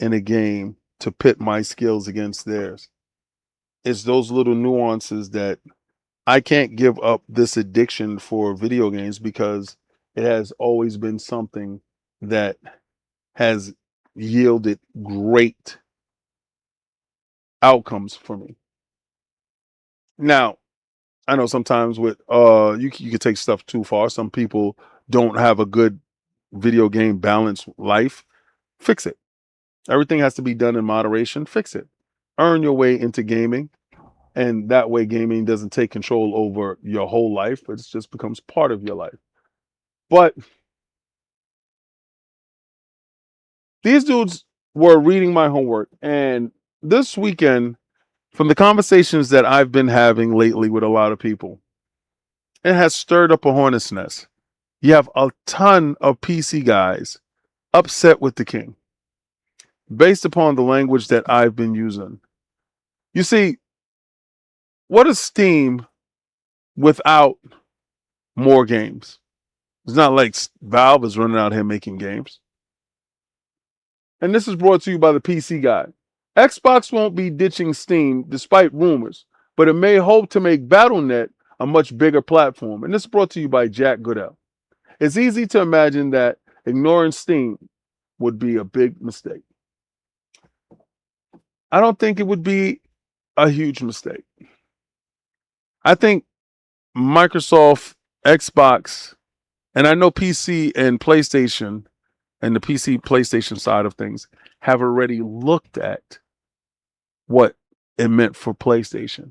in a game to pit my skills against theirs. It's those little nuances that I can't give up this addiction for video games because it has always been something that has yielded great outcomes for me. Now, I know sometimes with you can take stuff too far. Some people don't have a good video game balanced life. Fix it. Everything has to be done in moderation. Fix it. Earn your way into gaming, and that way gaming doesn't take control over your whole life. It just becomes part of your life. But these dudes were reading my homework, and this weekend, from the conversations that I've been having lately with a lot of people, it has stirred up a hornet's nest. You have a ton of PC guys upset with the king based upon the language that I've been using. You see, what is Steam without more games? It's not like Valve is running out here making games. And this is brought to you by the PC guy. Xbox won't be ditching Steam despite rumors, but it may hope to make Battle.net a much bigger platform. And this is brought to you by Jack Goodell. It's easy to imagine that ignoring Steam would be a big mistake. I don't think it would be a huge mistake. I think Microsoft, Xbox, and I know PC and PlayStation and the PC PlayStation side of things have already looked at what it meant for PlayStation.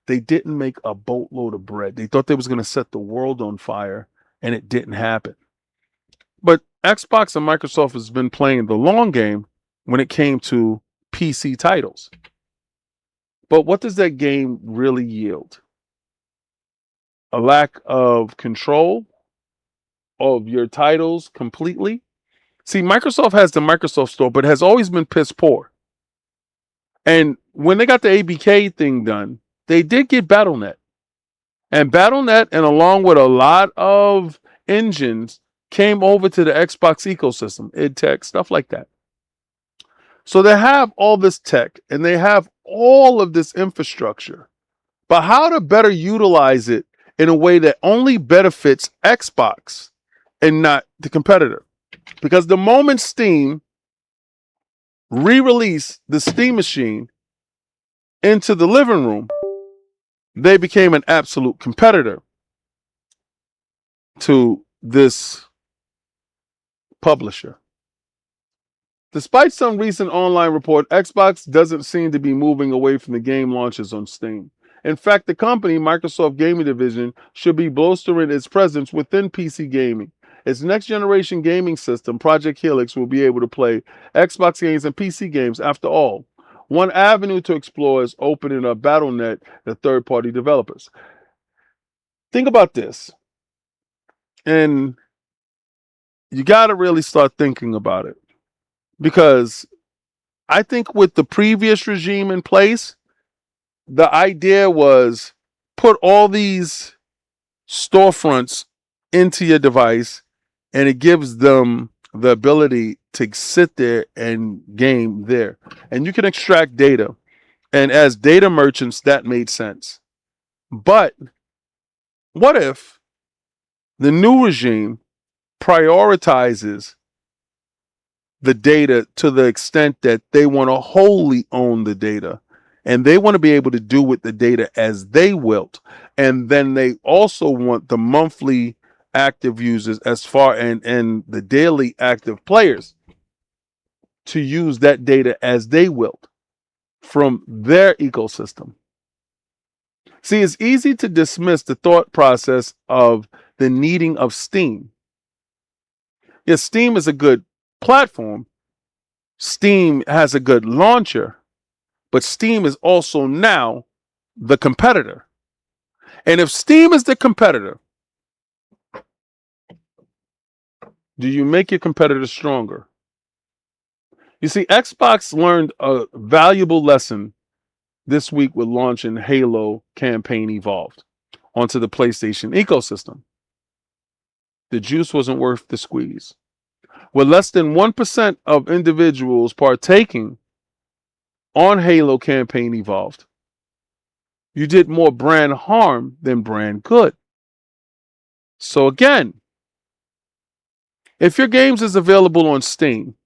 They didn't make a boatload of bread. They thought they was going to set the world on fire, and it didn't happen. But Xbox and Microsoft has been playing the long game when it came to PC titles. But what does that game really yield? A lack of control of your titles completely? See, Microsoft has the Microsoft Store, but has always been piss poor. And when they got the ABK thing done, they did get Battle.net. And Battle.net, and along with a lot of engines, came over to the Xbox ecosystem, id Tech, stuff like that. So they have all this tech and they have all of this infrastructure, but how to better utilize it in a way that only benefits Xbox and not the competitor. Because the moment Steam re-released the Steam machine into the living room, they became an absolute competitor to this publisher. Despite some recent online report, Xbox doesn't seem to be moving away from the game launches on Steam. In fact, the company, Microsoft Gaming Division, should be bolstering its presence within PC gaming. Its next generation gaming system, Project Helix, will be able to play Xbox games and PC games. After all, one avenue to explore is opening up Battle.net to third-party developers. Think about this, and you got to really start thinking about it, because I think with the previous regime in place, the idea was put all these storefronts into your device, and it gives them the ability to sit there and game there. And you can extract data. And as data merchants, that made sense. But what if the new regime prioritizes the data to the extent that they want to wholly own the data, and they want to be able to do with the data as they wilt, and then they also want the monthly active users as far and the daily active players to use that data as they wilt from their ecosystem. See, it's easy to dismiss the thought process of the needing of Steam. Yes, Steam is a good platform. Steam has a good launcher, but Steam is also now the competitor. And if Steam is the competitor, do you make your competitor stronger? You see, Xbox learned a valuable lesson this week with launching Halo Campaign Evolved onto the PlayStation ecosystem. The juice wasn't worth the squeeze. With less than 1% of individuals partaking on Halo Campaign Evolved, you did more brand harm than brand good. So again, if your games is available on Steam,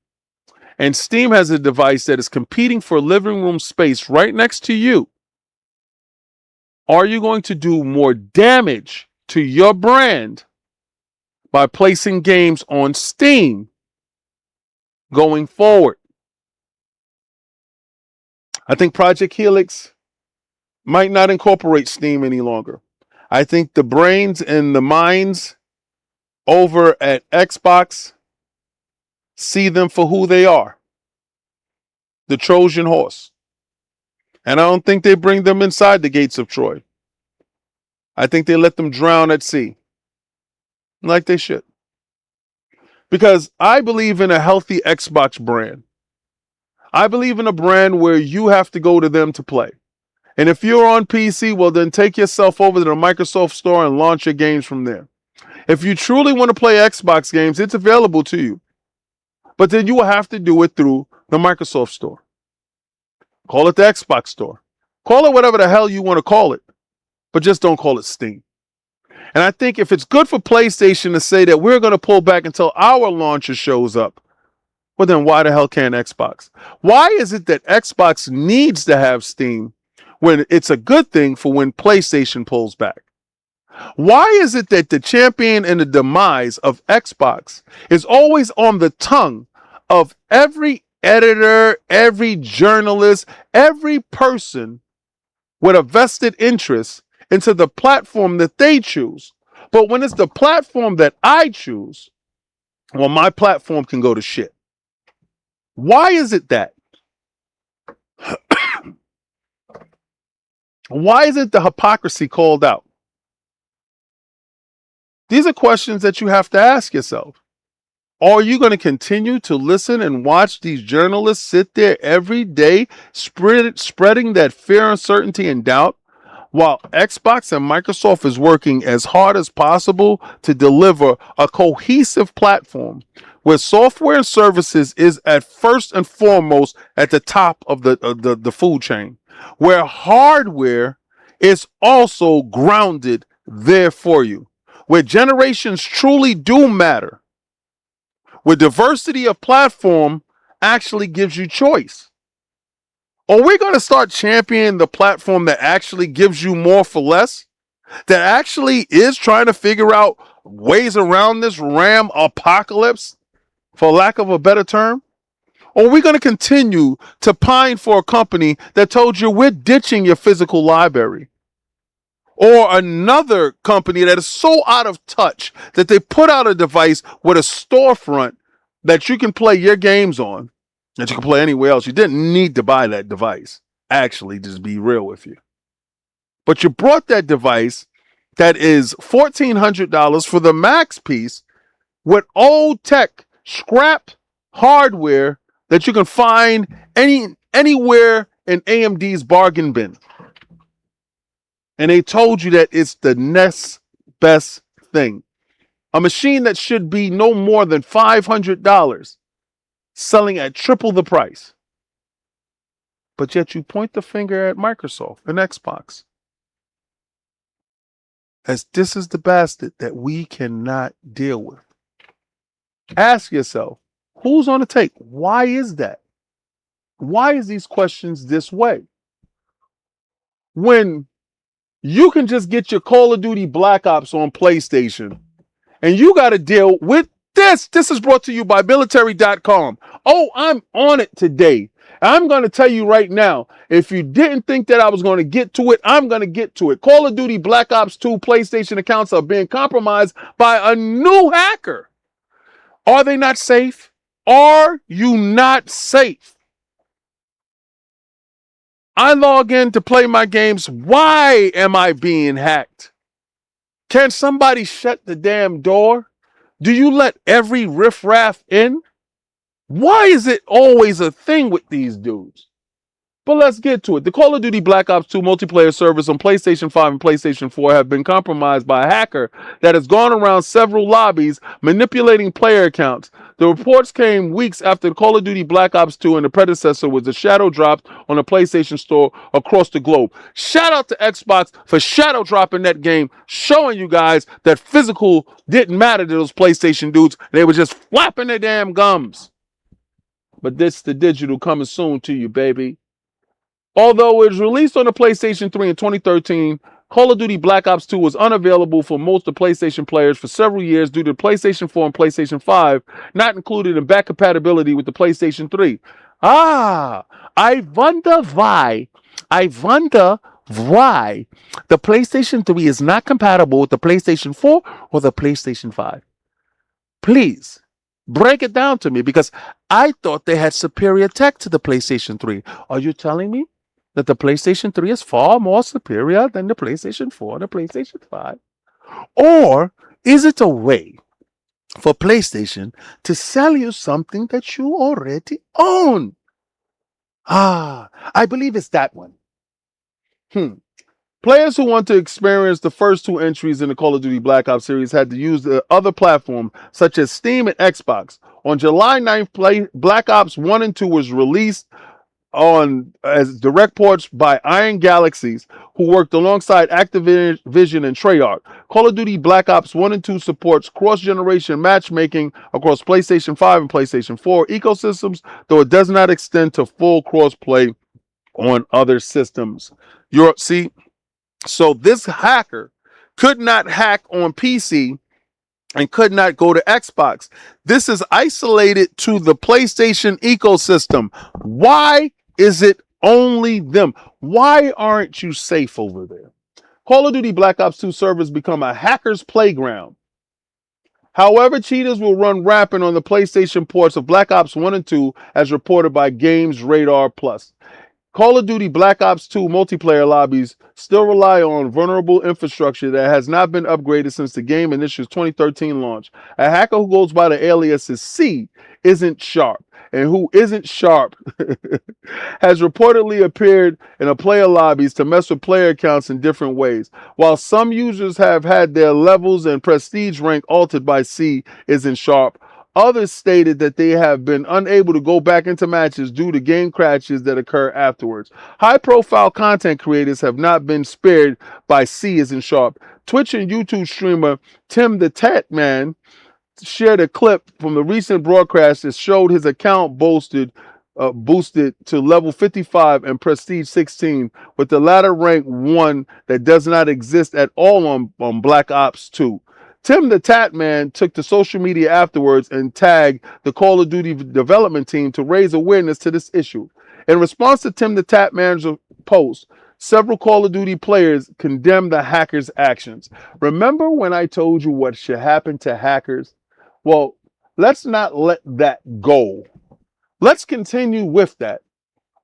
and Steam has a device that is competing for living room space right next to you, are you going to do more damage to your brand by placing games on Steam going forward? I think Project Helix might not incorporate Steam any longer. I think the brains and the minds over at Xbox see them for who they are, the Trojan horse. And I don't think they bring them inside the gates of Troy. I think they let them drown at sea, like they should. Because I believe in a healthy Xbox brand. I believe in a brand where you have to go to them to play. And if you're on PC, well, then take yourself over to the Microsoft Store and launch your games from there. If you truly want to play Xbox games, it's available to you. But then you will have to do it through the Microsoft Store. Call it the Xbox Store. Call it whatever the hell you want to call it. But just don't call it Steam. And I think if it's good for PlayStation to say that we're going to pull back until our launcher shows up, well, then why the hell can't Xbox? Why is it that Xbox needs to have Steam when it's a good thing for when PlayStation pulls back? Why is it that the champion and the demise of Xbox is always on the tongue of every editor, every journalist, every person with a vested interest into the platform that they choose? But when it's the platform that I choose, well, my platform can go to shit. Why is it that? Why isn't the hypocrisy called out? These are questions that you have to ask yourself. Are you going to continue to listen and watch these journalists sit there every day spreading that fear, uncertainty, and doubt, while Xbox and Microsoft is working as hard as possible to deliver a cohesive platform where software and services is at first and foremost at the top of the food chain, where hardware is also grounded there for you, where generations truly do matter, where diversity of platform actually gives you choice? Are we going to start championing the platform that actually gives you more for less? That actually is trying to figure out ways around this RAM apocalypse, for lack of a better term? Or are we going to continue to pine for a company that told you we're ditching your physical library? Or another company that is so out of touch that they put out a device with a storefront that you can play your games on, that you can play anywhere else. You didn't need to buy that device. Actually, just be real with you. But you brought that device that is $1,400 for the max piece with old tech, scrap hardware that you can find anywhere in AMD's bargain bin. And they told you that it's the next best thing. A machine that should be no more than $500, selling at triple the price. But yet you point the finger at Microsoft and Xbox, as this is the bastard that we cannot deal with. Ask yourself, who's on the take? Why is that? Why is these questions this way? When you can just get your Call of Duty Black Ops on PlayStation, and you got to deal with this. This is brought to you by military.com. Oh, I'm on it today. I'm going to tell you right now, if you didn't think that I was going to get to it, I'm going to get to it. Call of Duty Black Ops 2 PlayStation accounts are being compromised by a new hacker. Are they not safe? Are you not safe? I log in to play my games. Why am I being hacked? Can somebody shut the damn door? Do you let every riffraff in? Why is it always a thing with these dudes? But let's get to it. The Call of Duty Black Ops 2 multiplayer servers on PlayStation 5 and PlayStation 4 have been compromised by a hacker that has gone around several lobbies manipulating player accounts. The reports came weeks after the Call of Duty Black Ops 2 and the predecessor was a shadow dropped on the PlayStation Store across the globe. Shout out to Xbox for shadow dropping that game, showing you guys that physical didn't matter to those PlayStation dudes. They were just flapping their damn gums. But this the digital coming soon to you, baby. Although it was released on the PlayStation 3 in 2013, Call of Duty Black Ops 2 was unavailable for most of the PlayStation players for several years due to PlayStation 4 and PlayStation 5 not included in back compatibility with the PlayStation 3. I wonder why the PlayStation 3 is not compatible with the PlayStation 4 or the PlayStation 5. Please break it down to me, because I thought they had superior tech to the PlayStation 3. Are you telling me that the PlayStation 3 is far more superior than the PlayStation 4 and the PlayStation 5? Or is it a way for PlayStation to sell you something that you already own? I believe it's that one. Players who want to experience the first two entries in the Call of Duty Black Ops series had to use the other platform, such as Steam and Xbox. On July 9th, Black Ops 1 and 2 was released as direct ports by Iron Galaxies, who worked alongside Activision and Treyarch. Call of Duty Black Ops 1 and 2 supports cross-generation matchmaking across PlayStation 5 and PlayStation 4 ecosystems, though it does not extend to full cross-play on other systems. So this hacker could not hack on PC and could not go to Xbox. This is isolated to the PlayStation ecosystem. Why is it only them? Why aren't you safe over there? Call of Duty Black Ops 2 servers become a hacker's playground. However, cheaters will run rampant on the PlayStation ports of Black Ops 1 and 2, as reported by Games Radar Plus. Call of Duty Black Ops 2 multiplayer lobbies still rely on vulnerable infrastructure that has not been upgraded since the game initial 2013 launch. A hacker who goes by the alias C isn't sharp, and who isn't sharp has reportedly appeared in a player lobbies to mess with player accounts in different ways. While some users have had their levels and prestige rank altered by C isn't sharp, others stated that they have been unable to go back into matches due to game crashes that occur afterwards. High-profile content creators have not been spared by C isn't sharp. Twitch and YouTube streamer Tim the Tat Man shared a clip from the recent broadcast that showed his account boosted to level 55 and prestige 16, with the latter rank 1 that does not exist at all on Black Ops 2. Tim the Tat Man took to social media afterwards and tagged the Call of Duty development team to raise awareness to this issue. In response to Tim the Tat Man's post, several Call of Duty players condemned the hackers' actions. Remember when I told you what should happen to hackers? Well, let's not let that go. Let's continue with that.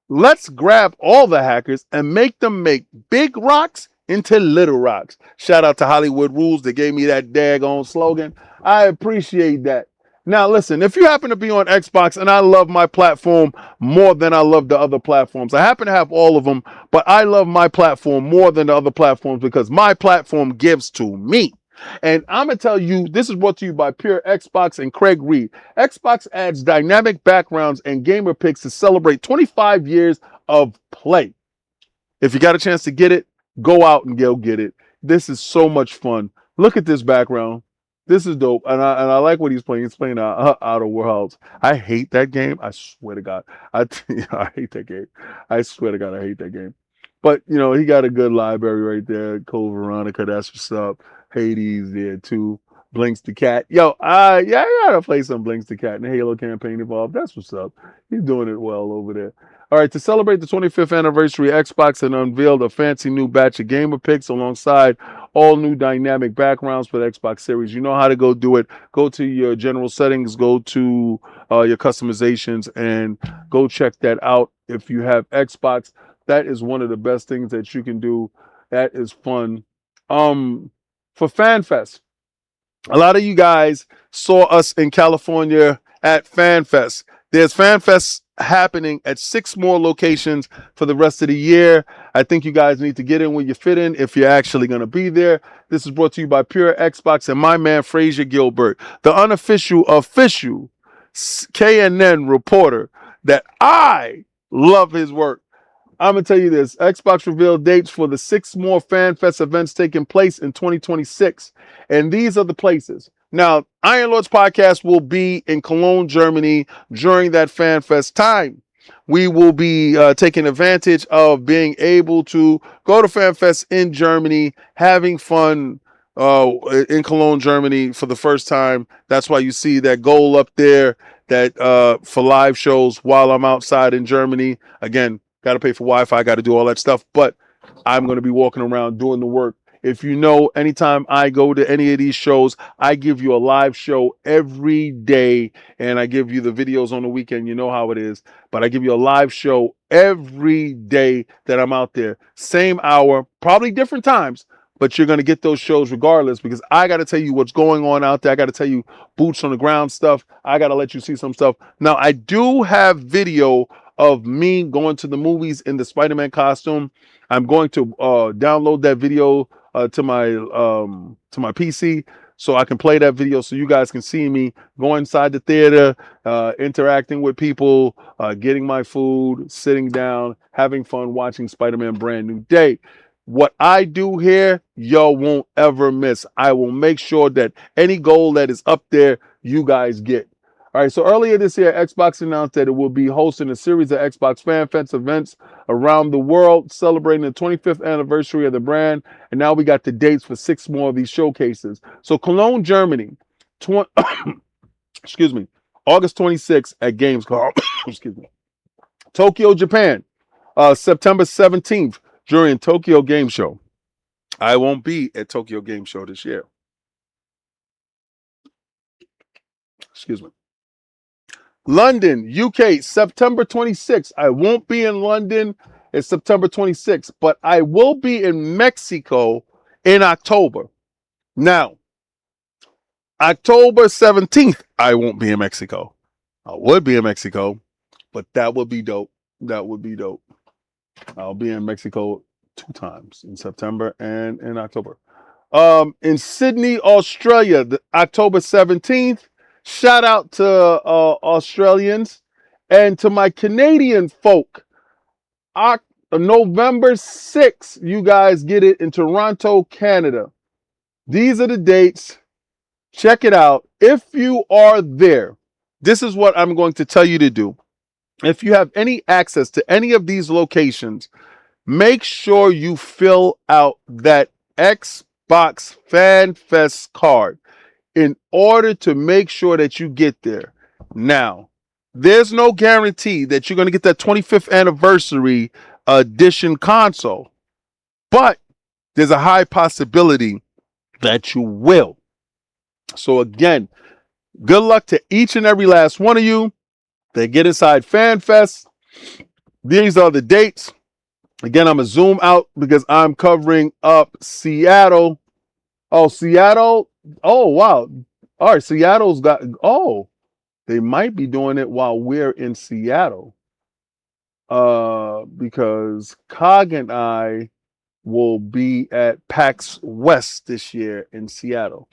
Let's grab all the hackers and make them make big rocks into little rocks. Shout out to Hollywood Rules that gave me that daggone slogan. I appreciate that. Now listen, if you happen to be on Xbox, and I love my platform more than I love the other platforms. I happen to have all of them, but I love my platform more than the other platforms because my platform gives to me. And I'm going to tell you, this is brought to you by Pure Xbox and Craig Reed. Xbox adds dynamic backgrounds and gamer picks to celebrate 25 years of play. If you got a chance to get it, go out and go get it. This is so much fun. Look at this background. This is dope. And I like what he's playing. He's playing Outer Worlds. I hate that game. I swear to God. I hate that game. I swear to God, I hate that game. But, you know, he got a good library right there. Code Veronica, that's what's up. Hades there too. Blinks the Cat. Yo, I gotta play some Blinks the Cat and the Halo campaign involved. That's what's up. He's doing it well over there. All right, to celebrate the 25th anniversary, Xbox has unveiled a fancy new batch of gamer picks alongside all new dynamic backgrounds for the Xbox Series. You know how to go do it. Go to your general settings, go to your customizations, and go check that out. If you have Xbox, that is one of the best things that you can do. That is fun. For FanFest, a lot of you guys saw us in California at FanFest. There's FanFest happening at 6 more locations for the rest of the year. I think you guys need to get in where you fit in if you're actually going to be there. This is brought to you by Pure Xbox and my man Frazier Gilbert, the unofficial official KNN reporter that I love his work. I'm going to tell you this. Xbox revealed dates for the 6 more FanFest events taking place in 2026. And these are the places. Now, Iron Lords Podcast will be in Cologne, Germany during that FanFest time. We will be taking advantage of being able to go to FanFest in Germany, having fun in Cologne, Germany for the first time. That's why you see that goal up there that for live shows while I'm outside in Germany. Again, got to pay for Wi-Fi, got to do all that stuff, but I'm going to be walking around doing the work. If you know, anytime I go to any of these shows, I give you a live show every day, and I give you the videos on the weekend. You know how it is, but I give you a live show every day that I'm out there. Same hour, probably different times, but you're going to get those shows regardless, because I got to tell you what's going on out there. I got to tell you boots on the ground stuff. I got to let you see some stuff. Now, I do have video of me going to the movies in the Spider-Man costume. I'm going to download that video to my PC so I can play that video so you guys can see me go inside the theater, interacting with people, getting my food, sitting down, having fun, watching Spider-Man Brand New Day. What I do here, y'all won't ever miss. I will make sure that any goal that is up there, you guys get. All right, so earlier this year, Xbox announced that it will be hosting a series of Xbox FanFest events around the world, celebrating the 25th anniversary of the brand. And now we got the dates for 6 more of these showcases. So Cologne, Germany, excuse me, August 26th at Gamescom. Excuse me. Tokyo, Japan, September 17th during Tokyo Game Show. I won't be at Tokyo Game Show this year. Excuse me. London, UK, September 26th. I won't be in London. It's September 26th, but I will be in Mexico in October. Now, October 17th, I won't be in Mexico. I would be in Mexico, but that would be dope. That would be dope. I'll be in Mexico 2 times, in September and in October. In Sydney, Australia, October 17th. Shout out to Australians, and to my Canadian folk. November 6th, you guys get it in Toronto, Canada. These are the dates. Check it out. If you are there, this is what I'm going to tell you to do. If you have any access to any of these locations, make sure you fill out that Xbox FanFest card in order to make sure that you get there. Now, there's no guarantee that you're going to get that 25th anniversary edition console, but there's a high possibility that you will. So again, good luck to each and every last one of you that get inside FanFest. These are the dates. Again, I'm going to zoom out because I'm covering up Seattle. Oh, Seattle. Oh, wow. All right, Seattle's got, they might be doing it while we're in Seattle. Because Cog and I will be at PAX West this year in Seattle.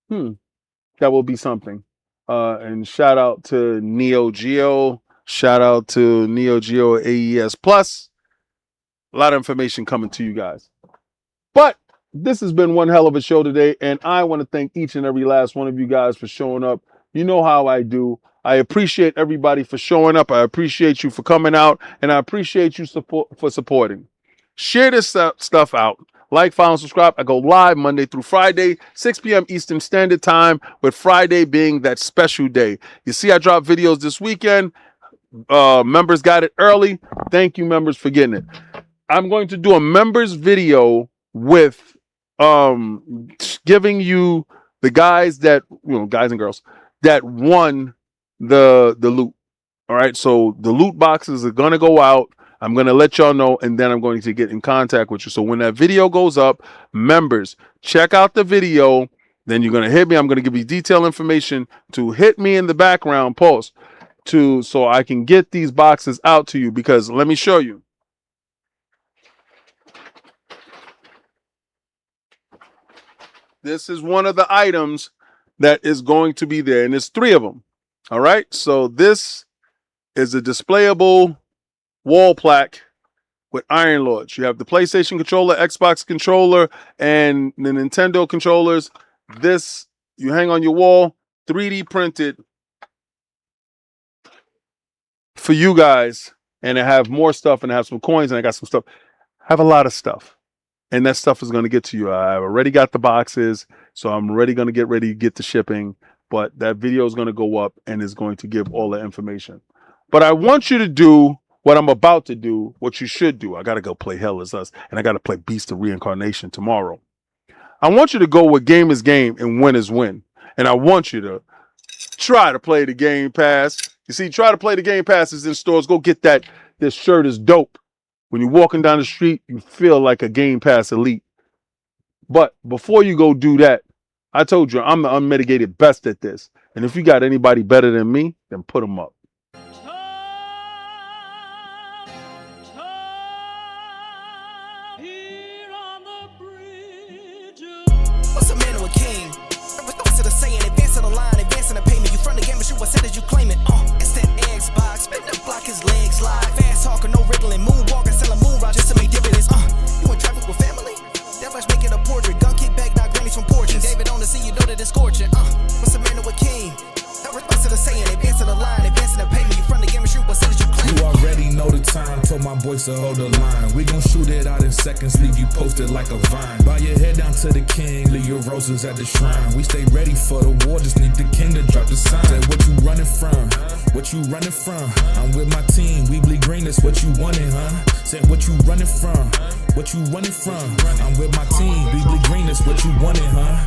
That will be something. And shout out to Neo Geo. Shout out to Neo Geo AES Plus. A lot of information coming to you guys. But this has been one hell of a show today, and I want to thank each and every last one of you guys for showing up. You know how I do. I appreciate everybody for showing up. I appreciate you for coming out, and I appreciate you for supporting. Share this stuff out. Like, follow, and subscribe. I go live Monday through Friday, 6 p.m. Eastern Standard Time, with Friday being that special day. You see, I dropped videos this weekend. Members got it early. Thank you, members, for getting it. I'm going to do a members video with giving you the guys that, guys and girls that won the loot. All right, so the loot boxes are gonna go out. I'm gonna let y'all know, and then I'm going to get in contact with you. So when that video goes up, members, check out the video. Then you're gonna hit me. I'm gonna give you detailed information to hit me in the background post so I can get these boxes out to you, because let me show you. This is one of the items that is going to be there, and there's 3 of them. All right, so this is a displayable wall plaque with Iron Lords. You have the PlayStation controller, Xbox controller, and the Nintendo controllers. This you hang on your wall, 3D printed for you guys, and I have more stuff, and I have some coins, and I got some stuff. I have a lot of stuff. And that stuff is going to get to you. I've already got the boxes, so I'm already going to get ready to get the shipping. But that video is going to go up and is going to give all the information. But I want you to do what I'm about to do, what you should do. I got to go play Hell Is Us, and I got to play Beast of Reincarnation tomorrow. I want you to go with game is game and win is win. And I want you to try to play the Game Pass. You see, try to play the Game Passes in stores. Go get that. This shirt is dope. When you're walking down the street, you feel like a Game Pass elite. But before you go do that, I told you I'm the unmitigated best at this. And if you got anybody better than me, then put them up. What's a man or a king? What's it saying? Advancing the line, advancing the payment. You front the game, but shoot what said as you claim it. It's that Xbox. Spin the block, his legs slide. Fast talking, no riddling. Moonwalking, selling moon rock just to make dividends. You in traffic with family? That flash making a portrait. Gun kick back, not grannies from porches. David on the scene, you know that it's scorching. What's a man or a king? What's it saying? Advancing the line, advancing the payment. You front the game, but shoot what said as you claim it. You already know the time, told my boys to hold the line. We gon' shoot it out in seconds, leave you posted like a vine. Bow your head down to the king, leave your roses at the shrine. We stay ready for the war, just need the king to drop the sign. Say what you running from, what you running from? I'm with my team, we bleed green, that's what you wanted, huh? Say what you running from, what you running from? I'm with my team, we bleed green, that's what you wanted, huh?